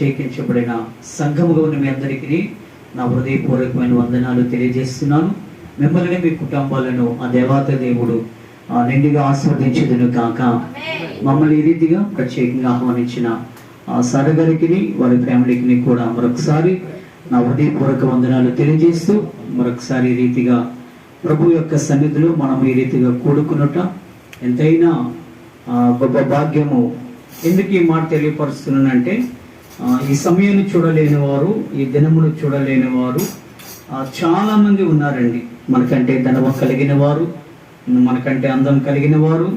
చేకించబడిన సంఘముగా ఉన్న మీ అందరికీ నా హృదయపూర్వకమైన వందనాలు తెలియజేస్తున్నాను. మిమ్మల్ని మీ కుటుంబాలను ఆ దేవత దేవుడు నిండుగా ఆస్వాదించుదును కాక. మమ్మల్ని ఈ రీతిగా ప్రత్యేకంగా ఆహ్వానించిన సార్ గారికి వారి ఫ్యామిలీకి కూడా మరొకసారి నా హృదయపూర్వక వందనాలు తెలియజేస్తూ, మరొకసారి ఈ రీతిగా ప్రభు యొక్క సన్నిధిలో మనం ఈ రీతిగా కూడుకున్నట ఎంతైనా గొప్ప భాగ్యము. ఎందుకు ఈ మాట తెలియపరుస్తున్నానంటే, ఈ సమయాన్ని చూడలేని వారు, ఈ దినమును చూడలేని వారు చాలా మంది ఉన్నారండి. మనకంటే ధనము కలిగిన వారు, మనకంటే అందం కలిగిన వారు,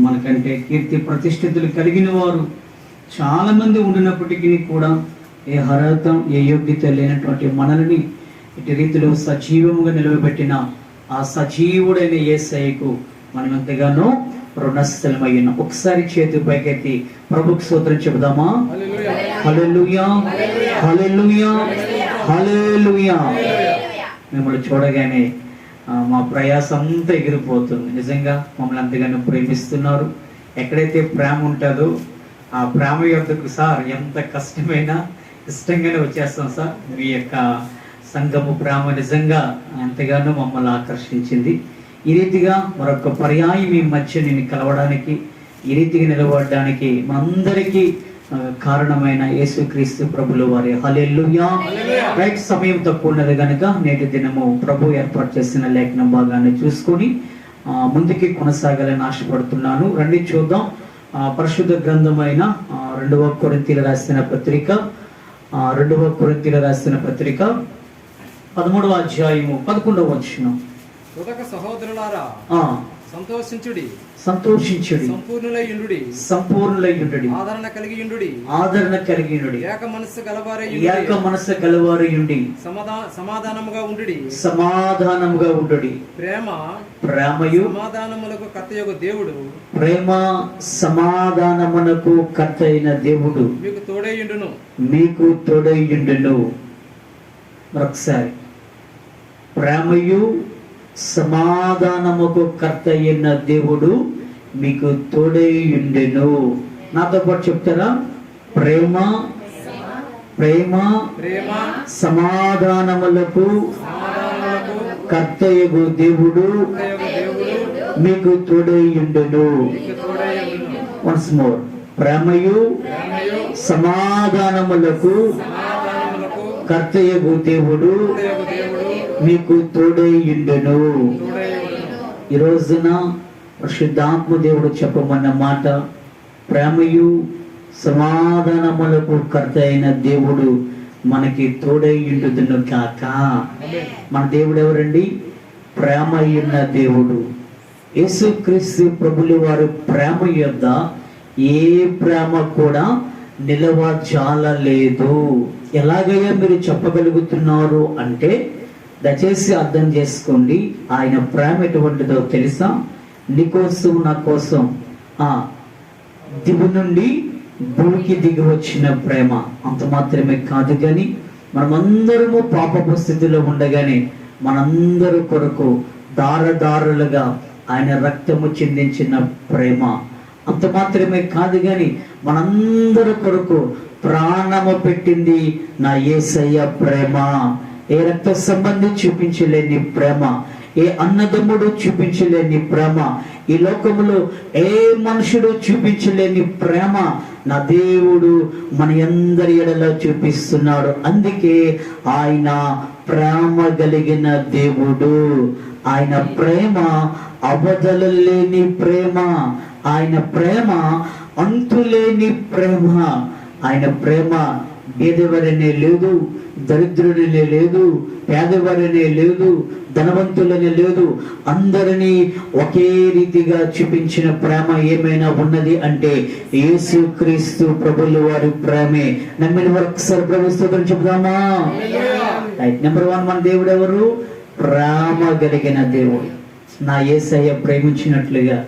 మనకంటే కీర్తి ప్రతిష్ఠితులు కలిగిన వారు చాలా మంది ఉండినప్పటికీ కూడా ఏ అర్హత, ఏ యోగ్యత లేనటువంటి మనల్ని ఇటు రీతిలో సజీవముగా నిలవబెట్టిన ఆ సజీవుడైన యేసయ్యకు మనం ఎంతగానో రుణస్థలమై ఉన్నాం. ఒకసారి చేతి పైకెత్తి ప్రభుకు స్తోత్రం చెబుదామా? హల్లెలూయా, హల్లెలూయా, హల్లెలూయా. మిమ్మల్ని చూడగానే మా ప్రయాసం అంతా ఎగిరిపోతుంది. నిజంగా మమ్మల్ని అంతగానో ప్రేమిస్తున్నారు. ఎక్కడైతే ప్రేమ ఉంటుందో ఆ ప్రేమ యొక్కకు సార్ ఎంత కష్టమైనా ఇష్టంగానే వచ్చేస్తాం సార్. మీ యొక్క సంఘము ప్రేమ నిజంగా ఎంతగానో మమ్మల్ని ఆకర్షించింది. ఈ రీతిగా మరొక పర్యాయం మీ మధ్య నేను కలవడానికి, ఈ రీతిగా నిలబడడానికి మనందరికీ కారణమైన యేసుక్రీస్తు ప్రభుల వారి హల్లెలూయా. రైట్, సమయం తక్కువ ఉన్నది కనుక నేటి దినము ప్రభు ఏర్పాటు చేసిన లేఖన భాగాన్ని చూసుకొని ముందుకి కొనసాగాలని ఆశపడుతున్నాను. రండి చూద్దాం. పరిశుద్ధ గ్రంథమైన 2వ కొరింథీయులకు రాసిన పత్రిక 13వ అధ్యాయము 11వ వచనం. సహోదరులారా, సంతోషించుడి, సంపూర్ణులై యుండుడి, ఆదరణ కలిగి యుండుడి, ఏక మనస్సు గలవారయుండి సమాధానముగా ఉండుడి. ప్రేమయు సమాధానములకు కర్తయగు దేవుడు, ప్రేమ సమాధానమునకు కర్తైన దేవుడు మీకు తోడైయుండును. మరొకసారి, ప్రేమయు సమాధానముకు కర్త అయిన దేవుడు మీకు తోడైయుండెను. నాతో పాటు చెప్తారా? ప్రేమ సమాధానములకు కర్తయగు దేవుడు మీకు తోడైయుండెను. వన్స్ మోర్, ప్రేమయు సమాధానములకు కర్తయగు దేవుడు మీకు తోడైయుండెను. ఈ రోజున పరిశుద్ధాత్మ దేవుడు చెప్పమన్న మాట, ప్రేమయు సమాధానములకు కర్త అయిన దేవుడు మనకి తోడైయుండును కాక. మన దేవుడు ఎవరండి? ప్రేమ అయ్యున్న దేవుడు. యేసుక్రీస్తు ప్రభుల వారు ప్రేమ యొద్ద ఏ ప్రేమ కూడా నిలవజాలలేదు. ఎలాగయ్యా మీరు చెప్పగలుగుతున్నారు అంటే, దయచేసి అర్థం చేసుకోండి. ఆయన ప్రేమ ఎటువంటిదో తెలుసా? నీకోసం, నా కోసం దిగు నుండి భూమికి దిగి వచ్చిన ప్రేమ. అంత మాత్రమే కాదు, కానీ మనమందరము పాపపు స్థితిలో ఉండగానే మనందరి కొరకు దారదారులుగా ఆయన రక్తము చిందించిన ప్రేమ. అంత మాత్రమే కాదు, కానీ మనందరి కొరకు ప్రాణము పెట్టింది నా యేసయ్య ప్రేమ. ఏ రక్త సంబంధి చూపించలేని ప్రేమ, ఏ అన్నదమ్ముడు చూపించలేని ప్రేమ, ఈ లోకములో ఏ మనుషుడు చూపించలేని ప్రేమ నా దేవుడు మన అందరి ఎడలో చూపిస్తున్నాడు. అందుకే ఆయన ప్రేమ కలిగిన దేవుడు. ఆయన ప్రేమ అవధులు లేని ప్రేమ, ఆయన ప్రేమ అంతులేని ప్రేమ. ఆయన ప్రేమ బీదవారనే లేదు, దరిద్రుడనే లేదు, పేదవారనే లేదు, ధనవంతులనే లేదు. అందరినీ ఒకే రీతిగా చూపించిన ప్రేమ ఏమైనా ఉన్నది అంటే యేసుక్రీస్తు ప్రభుల వారి ప్రేమే. నమ్మిన వారు ఒకసారి ప్రభు స్తోత్రం చెబుదామా? నెంబర్ 1 మన దేవుడు ఎవరు? ప్రేమ కలిగిన దేవుడు. నా యేసయ్య ప్రేమించినట్లుగా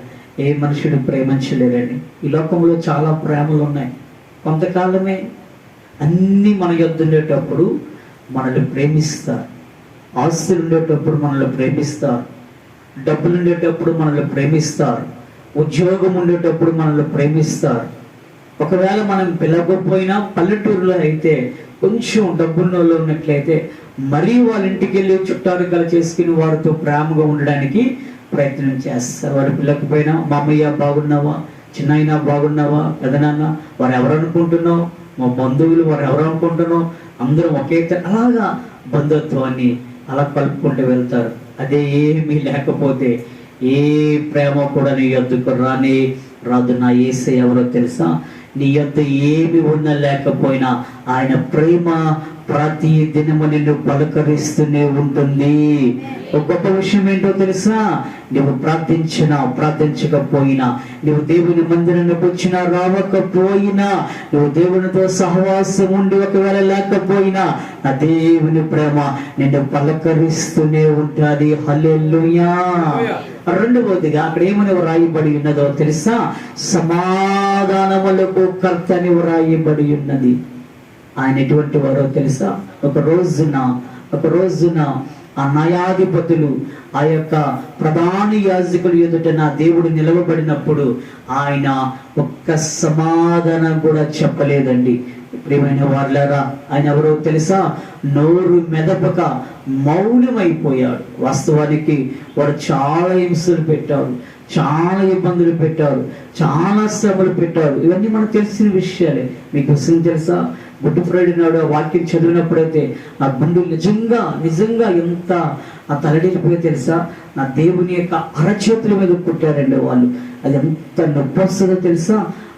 ఏ మనుషుడు ప్రేమించలేరండి. ఈ లోకంలో చాలా ప్రేమలు ఉన్నాయి. కొంతకాలమే అన్నీ మన యొద్ద ఉండేటప్పుడు మనల్ని ప్రేమిస్తారు, ఆస్తులు ఉండేటప్పుడు మనల్ని ప్రేమిస్తారు, డబ్బులు ఉండేటప్పుడు మనల్ని ప్రేమిస్తారు, ఉద్యోగం ఉండేటప్పుడు మనల్ని ప్రేమిస్తారు. ఒకవేళ మనం పిలవకపోయినా పల్లెటూరులో అయితే కొంచెం డబ్బుల్లో ఉన్నట్లయితే మరీ వాళ్ళ ఇంటికి వెళ్ళి చుట్టాలు కల చేసుకుని వారితో ప్రేమగా ఉండడానికి ప్రయత్నం చేస్తారు. వారు పిల్లకపోయినా మామయ్య బాగున్నావా, చిన్నాయన బాగున్నావా, పెదనాన్న వారు ఎవరు అనుకుంటున్నావు, మా బంధువులు వారు ఎవరు అనుకుంటున్నావు, అందరం ఒకే అలాగా బంధుత్వాన్ని అలా కలుపుకుంటూ వెళ్తారు. అదే ఏమీ లేకపోతే ఏ ప్రేమ కూడా నీ యొద్దకు రానే రాదు. నా యేసయ్య ఎవరో తెలుసా? నీ యొద్ద ఏమి ఉన్నా లేకపోయినా ఆయన ప్రేమ ప్రతి దినము నిన్ను పలకరిస్తూనే ఉంటుంది. ఒక గొప్ప విషయం ఏంటో తెలుసా? నువ్వు ప్రార్థించకపోయినా, నువ్వు దేవుని మందిరానికి వచ్చినా రావకపోయినా, నువ్వు దేవునితో సహవాసం ఉండి ఒకవేళ లేకపోయినా, నా దేవుని ప్రేమ నిన్ను పలకరిస్తూనే ఉంటుంది. హల్లెలూయా. రెండవదిగా అక్కడ ఏమని వ్రాయబడి ఉన్నదో తెలుసా? సమాధానములకు కర్త అని వ్రాయబడి ఉన్నది. ఆయన ఎటువంటి వారో తెలుసా? ఒక రోజున ఆ న్యాయాధిపతులు ఆ యొక్క ప్రధాన యాజకుల ఎదుట నా దేవుడు నిలవబడినప్పుడు ఆయన ఒక్క సమాధానం కూడా చెప్పలేదండి. ప్రియమైన వారులారా, ఆయన ఎవరో తెలుసా? నోరు మెదపక మౌనమైపోయాడు. వాస్తవానికి వారు చాలా హింసలు పెట్టారు, చాలా ఇబ్బందులు పెట్టారు, చాలా శ్రమలు పెట్టారు. ఇవన్నీ మనకు తెలిసిన విషయాలే. మీకు విషయం తెలుసా? గుడ్ ఫ్రైడే నాడు ఆ వాక్యం చదివినప్పుడైతే నా గుండె నిజంగా ఎంత ఆ తలడిల్లిపోయి తెలుసా? నా దేవుని యొక్క అరచేతుల మీద కుట్టారండి వాళ్ళు. అది ఎంత నొప్పి వస్తుందో తెలుసా?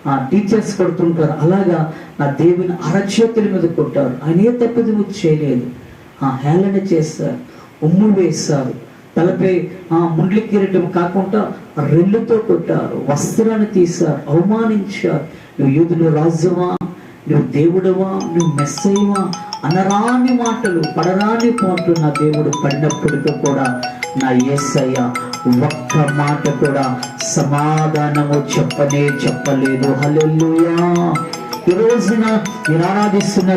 ఆ టీచర్స్ కొడుతుంటారు, అలాగా నా దేవుని అరచేతుల మీద కొట్టారు. ఆయన ఏ తప్పిదము చేయలేదు. హేళన చేస్తారు, ఉమ్ము వేస్తారు, తలపై ముండ్లి కిరీటం కాకుండా రెల్లుతో కొట్టారు, వస్త్రాన్ని తీశారు, అవమానించారు. నువ్వు యూదుల రాజువా, నువ్వు దేవుడవా, నువ్వు మెస్సయ్యవా అనరాని మాటలు, పడరాని మాటలు నా దేవుడు పడినప్పటికీ కూడా నా యేసయ్య ఒక్క మాట కూడా సమాధానము చెప్పలేదు. హల్లెలూయా. ఈ రోజున నేను ఆరాధిస్తున్న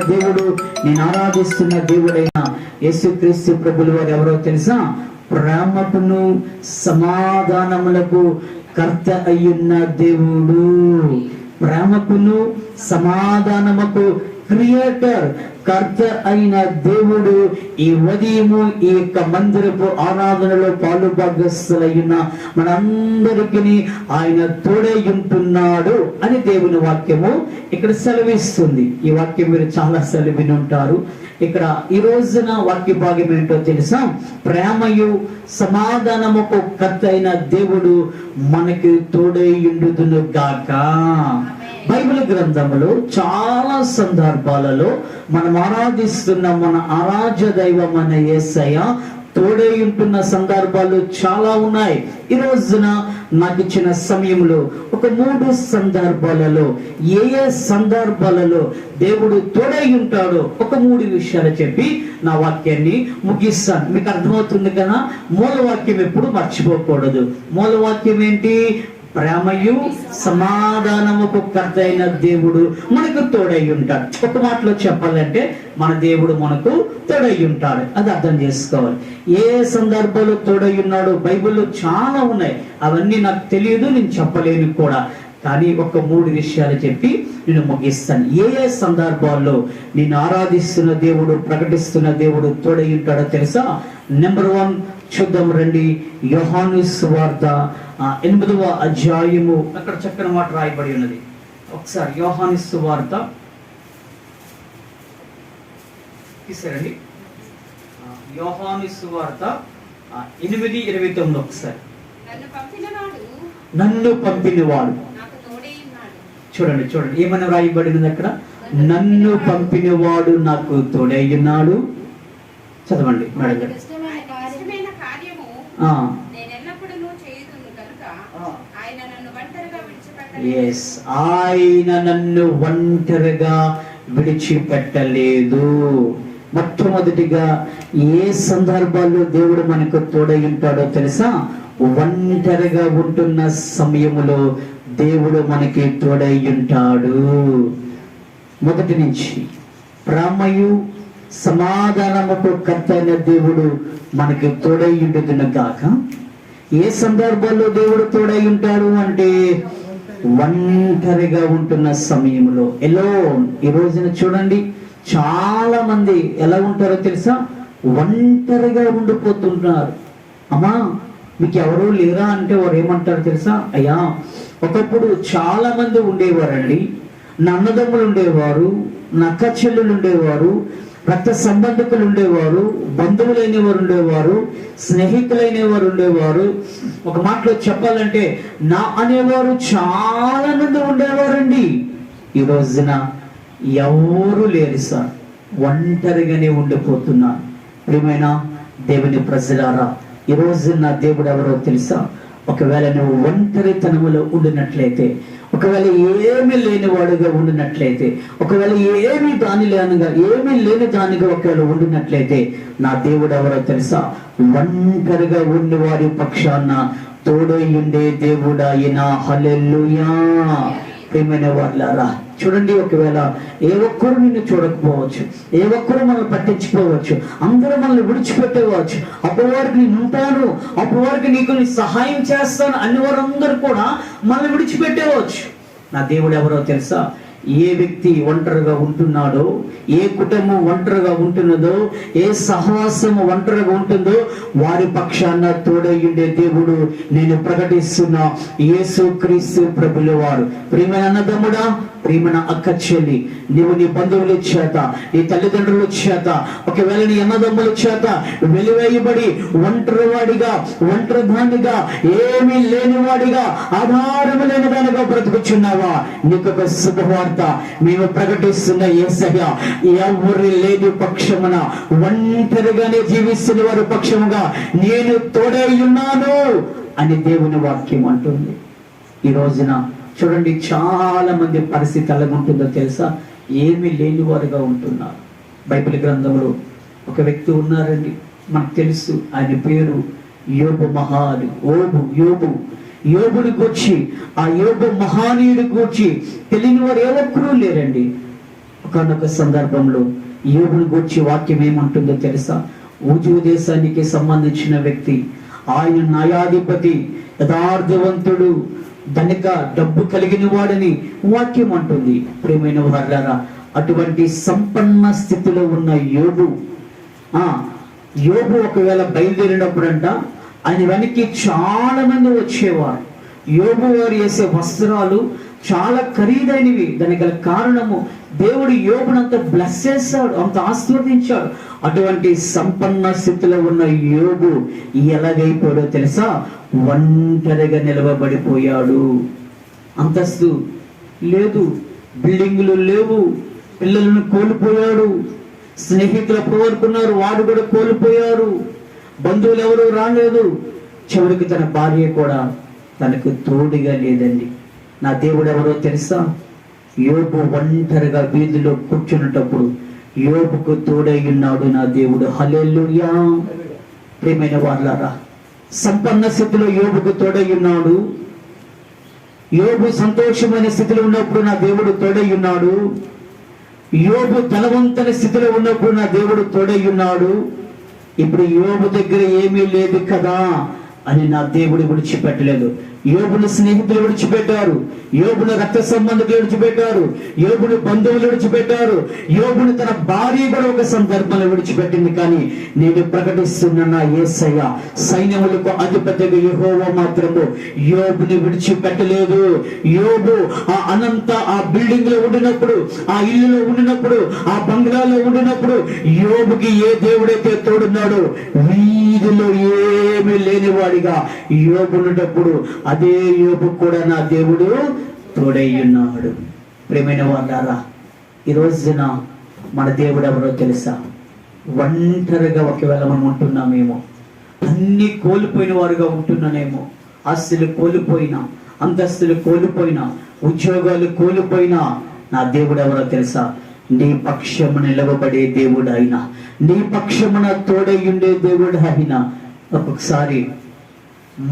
దేవుడైన యేసుక్రీస్తు ప్రభులు వారు ఎవరో తెలుసా? ప్రేమకును సమాధానములకు కర్త అయ్యున్న దేవుడు. ప్రేమకును సమాధానముకు క్రియేటర్, కర్త అయిన దేవుడు ఈ ఉదయము ఈ యొక్క మందిరపు ఆరాధనలో పాలుభాగస్తులైన మనందరికీ ఆయన తోడై ఉంటున్నాడు అని దేవుని వాక్యము ఇక్కడ సెలవిస్తుంది. ఈ వాక్యం మీరు చాలా సెలవిని ఉంటారు. ఇక్కడ ఈ రోజున వాక్య భాగం ఏంటో తెలుసా? ప్రేమయు సమాధానముకు కర్త అయిన దేవుడు మనకి తోడై ఉండును గాక. బైబిల్ గ్రంథంలో చాలా సందర్భాలలో మనం ఆరాధిస్తున్న మన ఆరాధ్య దైవం అనే యేసయ్య తోడై ఉంటున్న సందర్భాలు చాలా ఉన్నాయి. ఈ రోజున నాకు ఇచ్చిన సమయంలో ఒక 3 సందర్భాలలో ఏ సందర్భాలలో దేవుడు తోడై ఉంటాడో ఒక 3 విషయాలు చెప్పి నా వాక్యాన్ని ముగిస్తాను. మీకు అర్థమవుతుంది కదా? మూలవాక్యం ఎప్పుడు మర్చిపోకూడదు. మూలవాక్యం ఏంటి? ప్రేమయు సమాధానముకు కర్త అయిన దేవుడు మనకు తోడై ఉంటాడు. ఒక మాటలో చెప్పాలంటే మన దేవుడు మనకు తోడై ఉంటాడు. అది అర్థం చేసుకోవాలి. ఏ సందర్భంలో తోడై ఉన్నాడో బైబిల్లో చాలా ఉన్నాయి. అవన్నీ నాకు తెలియదు, నేను చెప్పలేను కూడా. కానీ ఒక 3 విషయాలు చెప్పి నేను ముగిస్తాను. ఏ సందర్భాల్లో నేను ఆరాధిస్తున్న దేవుడు, ప్రకటిస్తున్న దేవుడు తోడై ఉంటాడో తెలుసా? నెంబర్ 1 చూద్దాం రండి. యోహాను సువార్త 8వ అధ్యాయము. అక్కడ చక్కని మాట రాయబడి ఉన్నది. ఒకసారి యోహాను సువార్త తీసారండి. యోహాను సువార్త 8:29 ఒకసారి. నన్ను పంపినవాడు. చూడండి ఏమని రాయబడినది అక్కడ? నన్ను పంపినవాడు నాకు తోడై ఉన్నాడు. చదవండి మేడం గారు. ఆయన నన్ను ఒంటరిగా విడిచిపెట్టలేదు. మొట్టమొదటిగా ఏ సందర్భాల్లో దేవుడు మనకు తోడై ఉంటాడో తెలుసా? ఒంటరిగా ఉంటున్న సమయములో దేవుడు మనకి తోడై ఉంటాడు. మొదటి నుంచి ప్రేమయు సమాధానముకు కర్త అయిన దేవుడు మనకి తోడై ఉండును గాక. ఏ సందర్భాల్లో దేవుడు తోడై ఉంటాడు అంటే ఒంటరిగా ఉంటున్న సమయంలో ఎలోన్. ఈ రోజున చూడండి, చాలా మంది ఎలా ఉంటారో తెలుసా? ఒంటరిగా ఉండిపోతుంటారు. అమ్మా మీకు ఎవరూ లేరా అంటే వారు ఏమంటారు తెలుసా? అయ్యా, ఒకప్పుడు చాలా మంది ఉండేవారండి. నా అన్నదమ్ములు ఉండేవారు, నా అక్క చెల్లెలు ఉండేవారు, రక్త సంబంధికులు ఉండేవారు, బంధువులైన వారు ఉండేవారు, స్నేహితులైన వారు ఉండేవారు. ఒక మాటలో చెప్పాలంటే నా అనేవారు చాలా మంది ఉండేవారండి. ఈ రోజున ఎవరు లేరు సార్, ఒంటరిగానే ఉండిపోతున్నారు. ప్రియమైన దేవుని ప్రజలారా, ఈ రోజు నా దేవుడు ఎవరో తెలుసా? ఒకవేళ నువ్వు ఒంటరితనములో ఉండినట్లయితే, ఒకవేళ ఏమీ లేని వాడుగా ఉండినట్లయితే, ఒకవేళ ఏమీ లేని దానిగా ఒకవేళ ఉండినట్లయితే, నా దేవుడు ఎవరో తెలుసా? ఒంటరిగా ఉండి వారి పక్షాన తోడై ఉండే దేవుడు ఆయన. హల్లెలూయా. ప్రియమైన వాళ్ళారా, చూడండి, ఒకవేళ ఏ ఒక్కరు నిన్ను చూడకపోవచ్చు, ఏ ఒక్కరు మనల్ని పట్టించుకోవచ్చు, అందరూ మనల్ని విడిచిపెట్టవచ్చు, అప్పటి వరకు నేను ఉంటాను, అప్పటి వరకు నీకు సహాయం చేస్తాను అన్ని వారందరూ కూడా మనల్ని విడిచిపెట్టవచ్చు. నా దేవుడు ఎవరో తెలుసా? ఏ వ్యక్తి ఒంటరిగా ఉంటున్నాడో, ఏ కుటుంబం ఒంటరిగా ఉంటున్నదో, ఏ సహవాసము ఒంటరిగా ఉంటుందో వారి పక్షాన తోడయ్యుండే దేవుడు నేను ప్రకటిస్తున్న యేసుక్రీస్తు ప్రభుల వారు. ప్రియమైన అన్నదమ్ముడా, ప్రియమైన అక్క చెల్లి, నీవు నీ బంధువుల చేత, నీ తల్లిదండ్రుల చేత, ఒకవేళ నీ అన్నదమ్ముల చేత వెలివేయబడి ఒంటరివాడిగా, ఒంటరిదానిగా, ఏమీ లేనివాడిగా, ఆధారము లేని దానిగా బ్రతుకుచున్నావా? నీకొక శుభవార్త మేము ప్రకటిస్తున్న యేసయ్య ఎవరు లేని పక్షమున, ఒంటరిగానే జీవిస్తున్న వారి పక్షముగా నేను తోడై ఉన్నాను అని దేవుని వాక్యం అంటుంది. ఈ రోజున చూడండి, చాలా మంది పరిస్థితి ఎలాగుంటుందో తెలుసా? ఏమీ లేని వారుగా ఉంటున్నారు. బైబిల్ గ్రంథంలో ఒక వ్యక్తి ఉన్నారండి, మనకు తెలుసు, ఆయన పేరు యోబు యోబు. యోబుని గూర్చి, ఆ యోబు మహానీయుడి గూర్చి తెలియని వారు ఏ ఒక్కరూ లేరండి. ఒకనొక సందర్భంలో యోబుని గూర్చి వాక్యం ఏమంటుందో తెలుసా? ఊజు దేశానికి సంబంధించిన వ్యక్తి, ఆయన న్యాయాధిపతి, యథార్థవంతుడు, ధనిక, డబ్బు కలిగిన వాడని వాక్యం అంటుంది. ప్రియమైన వారలారా, అటువంటి సంపన్న స్థితిలో ఉన్న యోబు ఒకవేళ బయలుదేరినప్పుడంట ఆయన వెనక్కి చాలా మంది వచ్చేవారు. యోబు వారు వేసే వస్త్రాలు చాలా ఖరీదైనవి. దానికి గల కారణము దేవుడు యోబునంత బ్లెస్ చేశాడు, అంత ఆశీర్వదించాడు. అటువంటి సంపన్న స్థితిలో ఉన్న యోబు ఎలాగైపోయాడో తెలుసా? ఒంటరిగా నిలవబడిపోయాడు. అంతస్తు లేదు, బిల్డింగులు లేవు, పిల్లలను కోల్పోయాడు, స్నేహితులు కోరుకున్నారు, వాడు కూడా కోల్పోయారు, బంధువులు ఎవరు రాలేదు, చివరికి తన భార్య కూడా తనకు తోడుగా లేదండి. నా దేవుడు ఎవరో తెలుసా? యోబు ఒంటరిగా వీధిలో కూర్చున్నప్పుడు యోబుకు తోడై ఉన్నాడు నా దేవుడు. హల్లెలూయా. ప్రియమైన వాళ్ళారా, సంపన్న స్థితిలో యోబుకు తోడై ఉన్నాడు. యోబు సంతోషమైన స్థితిలో ఉన్నప్పుడు నా దేవుడు తోడై ఉన్నాడు. యోబు ధనవంతుని స్థితిలో ఉన్నప్పుడు నా దేవుడు తోడై ఉన్నాడు. ఇప్పుడు యోబు దగ్గర ఏమీ లేదు కదా అని నా దేవుడు విడిచిపెట్టలేదు. యోబుని స్నేహితులు విడిచిపెట్టారు, యోబుని రక్త సంబంధికులు విడిచిపెట్టారు, యోబుని బంధువులు విడిచిపెట్టారు, యోబుని తన భార్య కూడా ఒక సందర్భంలో విడిచిపెట్టింది. కానీ నేను ప్రకటిస్తున్న నా యేసయ్య సైన్యములకు అధిపతిగా యెహోవా మాత్రము యోబుని విడిచిపెట్టలేదు. యోబు ఆ బిల్డింగ్ లో ఉండినప్పుడు, ఆ ఇల్లులో ఉండినప్పుడు, ఆ బంగ్లాలో ఉండినప్పుడు యోబుకి ఏ దేవుడైతే తోడున్నాడో, వీధిలో ఏమీ లేనివాడిగా యోబు ఉన్నప్పుడు అదే యోబు కూడా నా దేవుడు తోడై ఉన్నాడు. ప్రియమైన వాళ్ళారా, ఈ రోజున మన దేవుడు ఎవరో తెలుసా? ఒంటరిగా ఒకవేళ మనం ఉంటున్నామేమో, అన్ని కోల్పోయిన వారుగా ఉంటున్నానేమో, ఆస్తులు కోల్పోయినా, అంతస్తులు కోల్పోయినా, ఉద్యోగాలు కోల్పోయినా, నా దేవుడు ఎవరో తెలుసా? నీ పక్షమున నిలవబడే దేవుడు ఆయన, నీ పక్షమున తోడై ఉండే దేవుడు ఆయన. ఒక్కొక్కసారి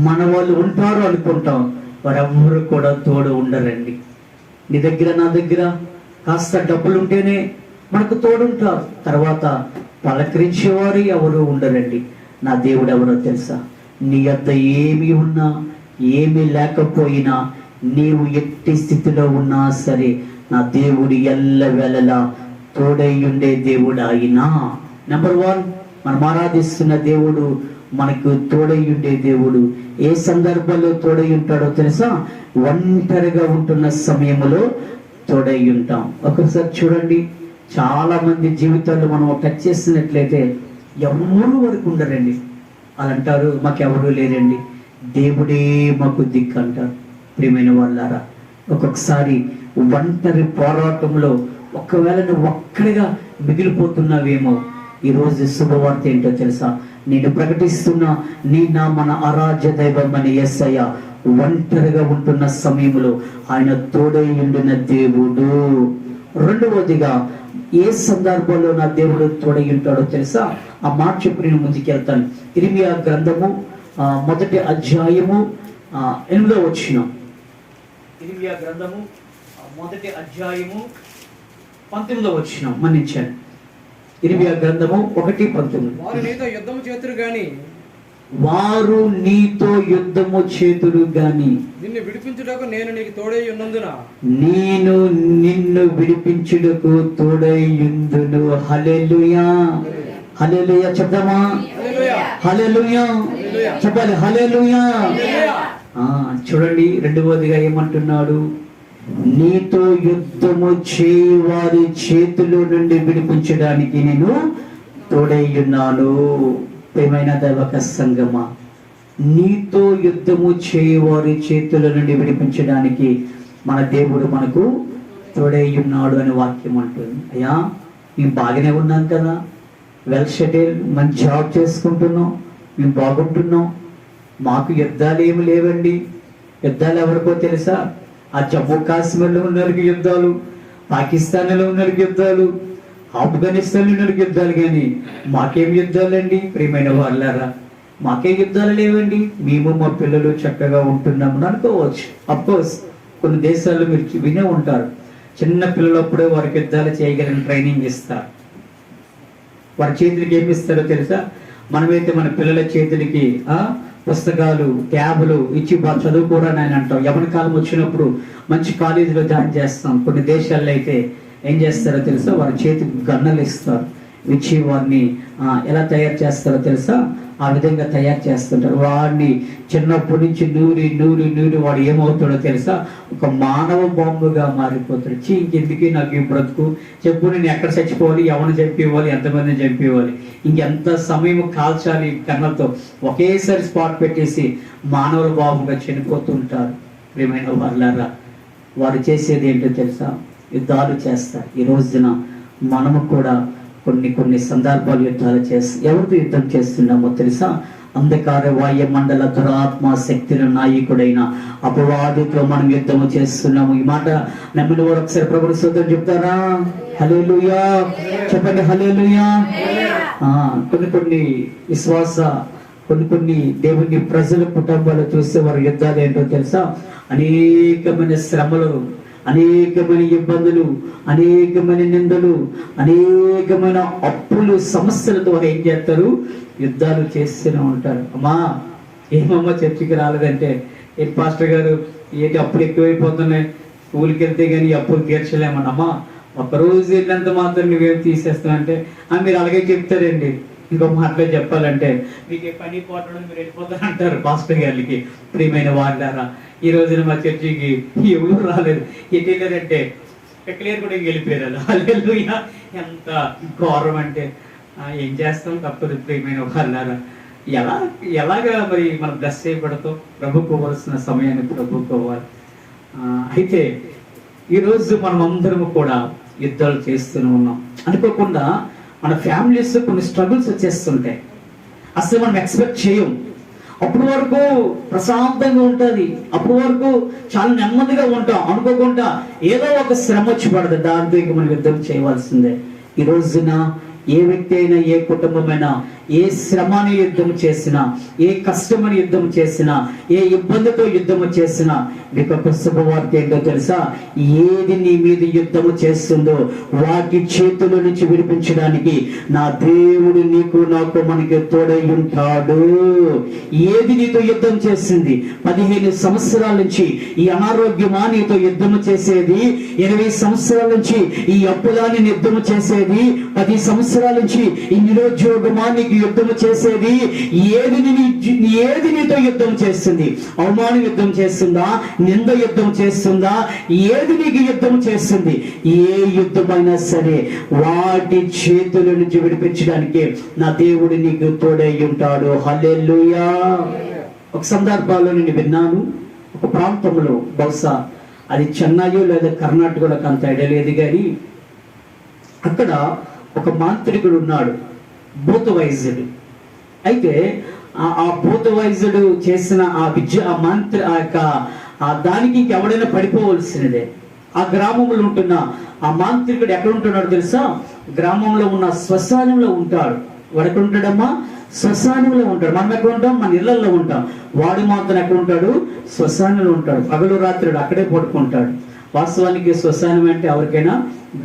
మన వాళ్ళు ఉంటారు అనుకుంటాం, వారెవ్వరు కూడా తోడు ఉండరండి. నీ దగ్గర, నా దగ్గర కాస్త డబ్బులు ఉంటేనే మనకు తోడుంటారు, తర్వాత పలకరించేవారు ఎవరు ఉండరండి. నా దేవుడు ఎవరో తెలుసా? నీ యొద్ద ఏమి ఉన్నా, ఏమీ లేకపోయినా, నీవు ఎట్టి స్థితిలో ఉన్నా సరే నా దేవుడు ఎల్లవేళలా తోడై ఉండే దేవుడు ఆయన. నెంబర్ 1, మనం ఆరాధిస్తున్న దేవుడు మనకు తోడై ఉండే దేవుడు. ఏ సందర్భంలో తోడై ఉంటాడో తెలుసా? ఒంటరిగా ఉంటున్న సమయంలో తోడై ఉంటాం. ఒకసారి చూడండి, చాలా మంది జీవితాల్లో మనం టచ్ చేసినట్లయితే ఎవరు వరకు ఉండరండి. వాళ్ళు అంటారు మాకెవరూ లేరండి, దేవుడే మాకు దిక్కు అంటారు. ప్రియమైన వాళ్ళారా, ఒక్కొక్కసారి ఒంటరి పోరాటంలో ఒకవేళ నువ్వు ఒక్కడిగా మిగిలిపోతున్నావేమో, ఈరోజు శుభవార్త ఏంటో తెలుసా? నేను ప్రకటిస్తున్నా, మన ఆరాధ్య దైవం అని యేసయ్య ఒంటరిగా ఉంటున్న సమయంలో ఆయన తోడై ఉండిన దేవుడు. రెండవదిగా ఏ సందర్భంలో నా దేవుడు తోడై ఉంటాడో తెలుసా? ఆ మాట చెప్పి నేను ముందుకెళ్తాను. ఇర్మియా గ్రంథము 1వ అధ్యాయము 8వ వచనం. ఇర్మియా గ్రంథము 1వ అధ్యాయము 19వ వచనం. మన్నించాను. ఇర్మియా గ్రంథము 1:19. వారు నీతో యుద్ధము చేతురు గాని నిన్ను విడిపించుటకు నేను నీకు తోడై ఉన్నందున నేను నిన్ను విడిపించుటకు తోడై యుందును. హల్లెలూయా, హల్లెలూయా చెప్దామా? హల్లెలూయా చెప్పాలి. హల్లెలూయా. చూడండి, రెండవదిగా ఏమంటున్నాడు? నీతో యుద్ధము చేయి వారి చేతిలో నుండి విడిపించడానికి నేను తోడై ఉన్నాను. ప్రియమైన దైవక సంగమా, నీతో యుద్ధము చేయి వారి చేతుల నుండి విడిపించడానికి మన దేవుడు మనకు తోడై ఉన్నాడు అని వాక్యం అంటుంది. అయ్యా, మేము బాగానే ఉన్నాం కదా, వెల్ సెటిల్, మంచి జాబ్ చేసుకుంటున్నాం, మేము బాగుంటున్నాం, మాకు యుద్ధాలు ఏమి లేవండి. యుద్ధాలు ఎవరికో తెలుసా? ఆ జమ్మూ కాశ్మీర్లో ఉన్న వాళ్ళకి యుద్ధాలు, పాకిస్తాన్లో ఉన్న వాళ్ళకి యుద్ధాలు, ఆఫ్ఘనిస్తాన్లో ఉన్న వాళ్ళకి యుద్ధాలు, కానీ మాకేం యుద్ధాలండి? ప్రియమైన వాళ్ళారా, మాకే యుద్ధాలు లేవండి, మేము మా పిల్లలు చక్కగా ఉంటున్నామని అనుకోవచ్చు. అఫ్కోర్స్ కొన్ని దేశాల్లో మీరు వినే ఉంటారు, చిన్న పిల్లలప్పుడే వారికి యుద్ధాలు చేయగలని ట్రైనింగ్ ఇస్తారు. వారి చేతులకి ఏమి ఇస్తారో తెలుసా? మనమైతే మన పిల్లల చేతులకి పుస్తకాలు, ట్యాబులు ఇచ్చి బాగా చదువుకోరని ఆయన అంటాం. యవన కాలం వచ్చినప్పుడు మంచి కాలేజీలో జాయిన్ చేస్తాం. కొన్ని దేశాల్లో అయితే ఏం చేస్తారో తెలుసా? వారి చేతికి గన్నలు ఇస్తారు, ఇచ్చి వారిని ఎలా తయారు చేస్తారో తెలుసా? ఆ విధంగా తయారు చేస్తుంటారు. వాడిని చిన్నప్పటి నుంచి నూరి వాడు ఏమవుతాడో తెలుసా? ఒక మానవ బాంబుగా మారిపోతాడు. ఇంకెందుకు నాకు ఈ బ్రతుకు, చెప్పు, నేను ఎక్కడ చచ్చిపోవాలి, ఎవరిని చంపేవాలి, ఎంతమందిని చంపేవాలి, ఇంకెంత సమయం కాల్చాలి కన్నలతో, ఒకేసారి స్పాట్ పెట్టేసి మానవుల బాంబుగా చనిపోతుంటారు. ప్రియమైన వాళ్ళారా, వారు చేసేది ఏంటో తెలుసా? యుద్ధాలు చేస్తారు. ఈ రోజున మనము కూడా కొన్ని సందర్భాలు యుద్ధాలు ఎవరితో యుద్ధం చేస్తున్నామో తెలుసా? అంధకార వాయు మండల దురాత్మ శక్తుల నాయకుడైన అపవాదితో మనం యుద్ధము చేస్తున్నాము. ఈ మాట నమ్మిన వారు ఒకసారి ప్రభువు స్తోత్రం చెప్తారా? హల్లెలూయా చెప్పండి. హల్లెలూయా. కొన్ని విశ్వాస కొన్ని దేవుని ప్రజల కుటుంబాలు చూస్తే వారి యుద్ధాలు ఏంటో తెలుసా? అనేకమైన శ్రమలు, అనేకమైన ఇబ్బందులు, అనేకమైన నిందలు, అనేకమైన అప్పులు, సమస్యలతో వారు ఏం చేస్తారు? యుద్ధాలు చేస్తూనే ఉంటారు. అమ్మా, ఏమమ్మా చర్చికి రాలేదంటే, ఏ పాస్టర్ గారు ఏంటి అప్పులు ఎక్కువైపోతున్నాయి, స్కూల్కి వెళ్తే కానీ అప్పులు తీర్చలేమని. అమ్మా, ఒకరోజు వెళ్ళినంత మాత్రం నువ్వేం తీసేస్తానంటే మీరు అలాగే చెప్తారండి. ఇంకో మాటలో చెప్పాలంటే, మీకు ఏ పని పోవడం మీరు వెళ్ళిపోతారంటారు పాస్టర్ గారికి. ప్రియమైన వాళ్ళారా, ఈ రోజున మా చర్చికి ఎవరు రాలేదు. ఎటు వెళ్ళారంటే ఎక్కలేరు కూడా వెళ్ళిపోయారు. హల్లెలూయా. ఎంత ఘోరం అంటే ఏం చేస్తాం, తప్పదు. ప్రియమైన వాళ్ళారా, ఎలాగా మరి మనం బ్లెస్ చేయబడతాం? ప్రభుకోవాల్సిన సమయాన్ని ప్రభుకోవాలి. అయితే ఈరోజు మనం అందరం కూడా యుద్ధాలు చేస్తూనే ఉన్నాం. అనుకోకుండా మన ఫ్యామిలీస్ కొన్ని స్ట్రగుల్స్ వచ్చేస్తుంటాయి, అసలు మనం ఎక్స్పెక్ట్ చేయం. అప్పటి వరకు ప్రశాంతంగా ఉంటుంది, అప్పటి వరకు చాలా నెమ్మదిగా ఉంటాం. అనుకోకుండా ఏదో ఒక శ్రమ వచ్చి పడదు, దాంతో ఇక మనం యుద్ధం చేయవలసిందే. ఈ రోజున ఏ వ్యక్తి అయినా, ఏ కుటుంబమైనా, ఏ శ్రమని యుద్ధం చేసినా, ఏ కష్టమని యుద్ధం చేసినా, ఏ ఇబ్బందితో యుద్ధము చేసినా, మీకు ఒక శుభవార్త ఏంటో తెలుసా? ఏది నీ మీద యుద్ధము చేస్తుందో వాటి చేతుల నుంచి విడిపించడానికి నా దేవుడు నీకు నాకు మనకి తోడై ఉంటాడు. ఏది నీతో యుద్ధం చేసింది? 15 సంవత్సరాల నుంచి ఈ అనారోగ్యమా నీతో యుద్ధము చేసేది? 20 సంవత్సరాల నుంచి ఈ అప్పులాని యుద్ధము చేసేది? 10 సంవత్సరాల నుంచి ఈ నిరుద్యోగమా నీకు యుద్ధము చేసేది? ఏది నీతో యుద్ధం చేస్తుంది? అవమానం యుద్ధం చేస్తుందా? నింద యుద్ధం చేస్తుందా? ఏది నీకు యుద్ధం చేస్తుంది? ఏ యుద్ధమైనా సరే వాటి చేతుల నుంచి విడిపించడానికి నా దేవుడు నీకు తోడై ఉంటాడు. హల్లెలూయా. ఒక సందర్భంలో నేను విన్నాను, ఒక ప్రాంతంలో, బహుశా అది చెన్నై లేదా కర్ణాటకలో అంత ఐడియా లేదు కానీ, అక్కడ ఒక మాంత్రికుడు ఉన్నాడు, భూత వైద్యుడు. అయితే ఆ భూత వైద్యుడు చేసిన ఆ విద్య, ఆ దానికి ఎవడైనా పడిపోవలసినదే. ఆ గ్రామంలో ఉంటున్న ఆ మాంత్రికుడు ఎక్కడ ఉంటున్నాడు తెలుసా? గ్రామంలో ఉన్న శ్మశానంలో ఉంటాడు. వాడు ఎక్కడ ఉంటాడమ్మా? శ్మశానంలో ఉంటాడు. మనం ఎక్కడ ఉంటాం? మన ఇళ్లలో ఉంటాం. వాడు మాత్రం ఎక్కడ ఉంటాడు? శ్మశానంలో ఉంటాడు. పగలు రాత్రుడు అక్కడే పడుకుంటాడు. వాస్తవానికి శ్మశానం అంటే ఎవరికైనా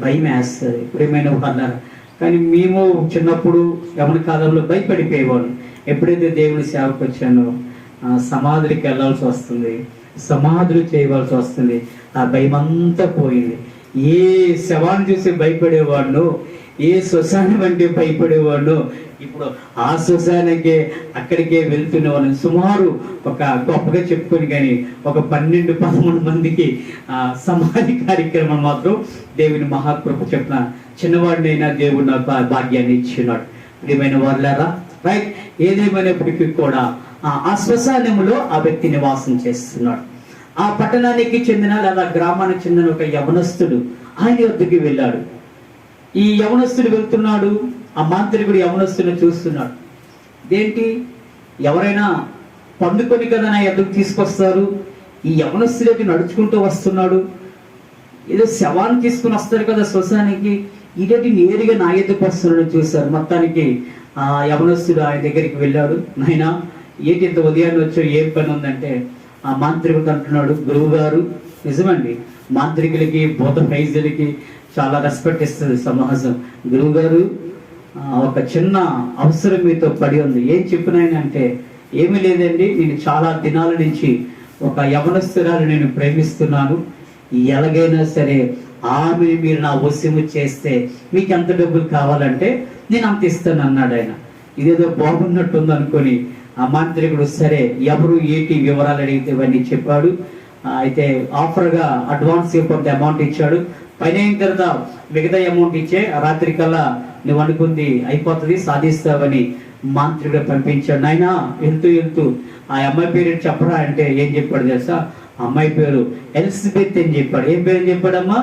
భయం వేస్తుంది, ప్రియమైన వాళ్ళారా. కానీ మేము చిన్నప్పుడు యవన కాలంలో భయపడిపోయేవాళ్ళు. ఎప్పుడైతే దేవుని సేవకు వచ్చానో సమాధులకి వెళ్ళాల్సి వస్తుంది, సమాధులు చేయవలసి వస్తుంది. ఆ భయం అంతా పోయింది. ఏ శవాన్ని చూసి భయపడేవాడు, ఏ శ్మశానం అంటే భయపడేవాడు, ఇప్పుడు ఆ శ్మశానానికే అక్కడికే వెళ్తున్న వాళ్ళని సుమారు ఒక గొప్పగా చెప్పుకొని కానీ ఒక 12-13 మందికి సమాధి కార్యక్రమం మాత్రం దేవుని మహాకృప చెప్పిన చిన్నవాడినైనా దేవుడు నాకు ఆ భాగ్యాన్ని ఇచ్చినాడు. ప్రియమైన వాళ్ళారా, రైట్. ఏదేమైనప్పటికీ కూడా ఆ శ్మశానంలో ఆ వ్యక్తి నివాసం చేస్తున్నాడు. ఆ పట్టణానికి చెందిన లేదా గ్రామానికి చెందిన ఒక యవనస్తుడు ఆయన వద్దకు వెళ్ళాడు. ఈ యవనస్తుడు వెళ్తున్నాడు, ఆ మాంత్రికుడు యవనస్తుడిని చూస్తున్నాడు. ఇదేంటి, ఎవరైనా పండుకొని కదా నా ఎద్దకు తీసుకొస్తారు, ఈ యవనస్తుడికి నడుచుకుంటూ వస్తున్నాడు. ఏదో శవాన్ని తీసుకుని వస్తారు కదా శ్మశానికి, ఇదేంటి నేరుగా నా ఎద్దకు వస్తున్నాడు చూశారు. మొత్తానికి ఆ యవనస్తుడు ఆయన దగ్గరికి వెళ్ళాడు. నాయనా, ఏంటి ఇంత ఉదయాన్నే వచ్చావు, ఏం పని ఉందంటే, ఆ మాంత్రికుడు అంటున్నాడు, గురువు గారు, నిజమండి, మాంత్రికులకి భూత వైద్యులకి చాలా రెస్పెక్ట్ ఇస్తుంది సమాజం. గురువు గారు, ఒక చిన్న అవసరం మీతో పడి ఉంది. ఏం చెప్పినాయన అంటే, ఏమీ లేదండి, నేను చాలా దినాల నుంచి ఒక యవనస్తురాలు నేను ప్రేమిస్తున్నాను. ఎలాగైనా సరే ఆమెను మీరు నా వశము చేస్తే మీకు ఎంత డబ్బులు కావాలంటే నేను అంత ఇస్తాను అన్నాడు ఆయన. ఇదేదో బాగున్నట్టుంది అనుకొని ఆ మాంత్రికుడు సరే ఎవరు ఏంటి వివరాలు అడిగితే ఇవన్నీ చెప్పాడు. అయితే ఆఫర్గా అడ్వాన్స్ కొంత అమౌంట్ ఇచ్చాడు. పైన అయిన తర్వాత మిగతా అమౌంట్ ఇచ్చే రాత్రి కల్లా నువ్వు అనుకుంది అయిపోతుంది, సాధిస్తావని మాంత్రికుడు పంపించాడు. నాయనా, వెళ్తూ ఆ అమ్మాయి పేరు చెప్పరా అంటే ఏం చెప్పాడు తెలుసా? అమ్మాయి పేరు ఎలిజబెత్ అని చెప్పాడు. ఏం పేరు చెప్పాడమ్మా?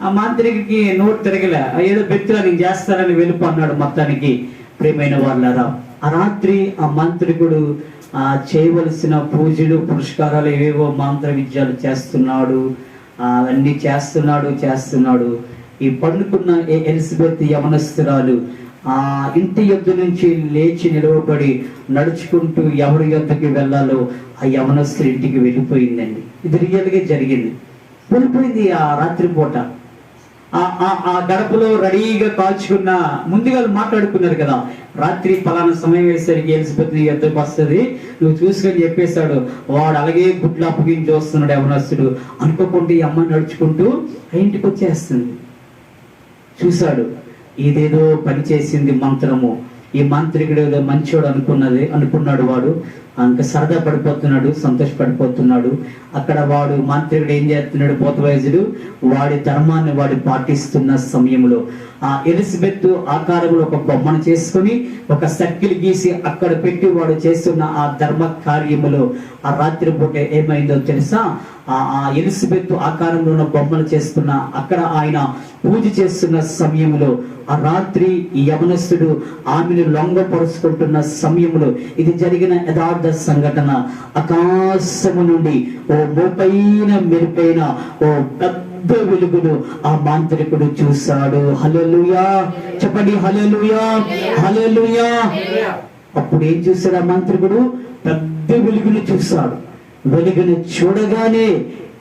ఆ మాంత్రికుడికి నోరు తిరగలే, ఏదో బెత్తుగా నేను చేస్తానని వెళ్ళిపో అన్నాడు. మొత్తానికి ప్రియమైన వాళ్ళారా, ఆ రాత్రి ఆ మాంత్రికుడు చేయవలసిన పూజలు పురస్కారాలు ఏవేవో మంత్ర విద్యలు చేస్తున్నాడు. అవన్నీ చేస్తున్నాడు. ఈ పండుకున్న ఎలిజబెత్ యవనస్తురాలు ఆ ఇంటి యొద్ద నుంచి లేచి నిలవబడి నడుచుకుంటూ ఎవరి యొద్దకి వెళ్ళాలో ఆ యవనస్తుడి ఇంటికి వెళ్ళిపోయిందండి. ఇది రియల్గా జరిగింది. వెళ్ళిపోయింది. ఆ రాత్రి పూట ఆ గడపలో రెడీగా కాల్చుకున్న, ముందుగా మాట్లాడుకున్నారు కదా, రాత్రి పలానా సమయం వేసరికి ఎలిజబెత్ నీ ఎద్దకు వస్తుంది, నువ్వు చూసుకొని చెప్పేశాడు. వాడు అలాగే గుడ్లు అప్పగించి వస్తున్నాడు యవనస్తుడు. అనుకోకుండా ఈ అమ్మ నడుచుకుంటూ ఇంటికి వచ్చేస్తుంది. చూశాడు, ఇదేదో పని చేసింది మంత్రము. ఈ మాంత్రికుడు ఏదో మంచోడు అనుకున్నాడు. వాడు ఇంకా సరదా పడిపోతున్నాడు, సంతోషపడిపోతున్నాడు. అక్కడ వాడు మాంత్రికుడు ఏం చేస్తున్నాడు? భూత వైద్యుడు వాడి ధర్మాన్ని వాడు పాటిస్తున్న సమయంలో ఆ ఎలిజబెత్ ఆకారంలో ఒక బొమ్మను చేసుకుని ఒక సర్కిల్ గీసి అక్కడ పెట్టి వాడు చేస్తున్న ఆ ధర్మ కార్యములో ఆ రాత్రి పూట ఏమైందో తెలుసా? ఆ ఎలిజబెత్ ఆకారంలో ఉన్న బొమ్మను చేస్తున్న అక్కడ ఆయన పూజ చేస్తున్న సమయంలో ఆ రాత్రి ఈ యవనస్తుడు ఆమెను లొంగపరుచుకుంటున్న సమయంలో ఇది జరిగిన యథార్థ సంఘటన. ఆకాశము నుండి ఓ మోపైన మెరుపైన ఓ పెద్ద పెద్ద వెలుగును ఆ మాంత్రికుడు చూశాడు. హల్లెలూయా, చెప్పండి హల్లెలూయా, హల్లెలూయా. అప్పుడు ఏం చూశాడు ఆ మాంత్రికుడు? పెద్ద వెలుగును చూశాడు. వెలుగును చూడగానే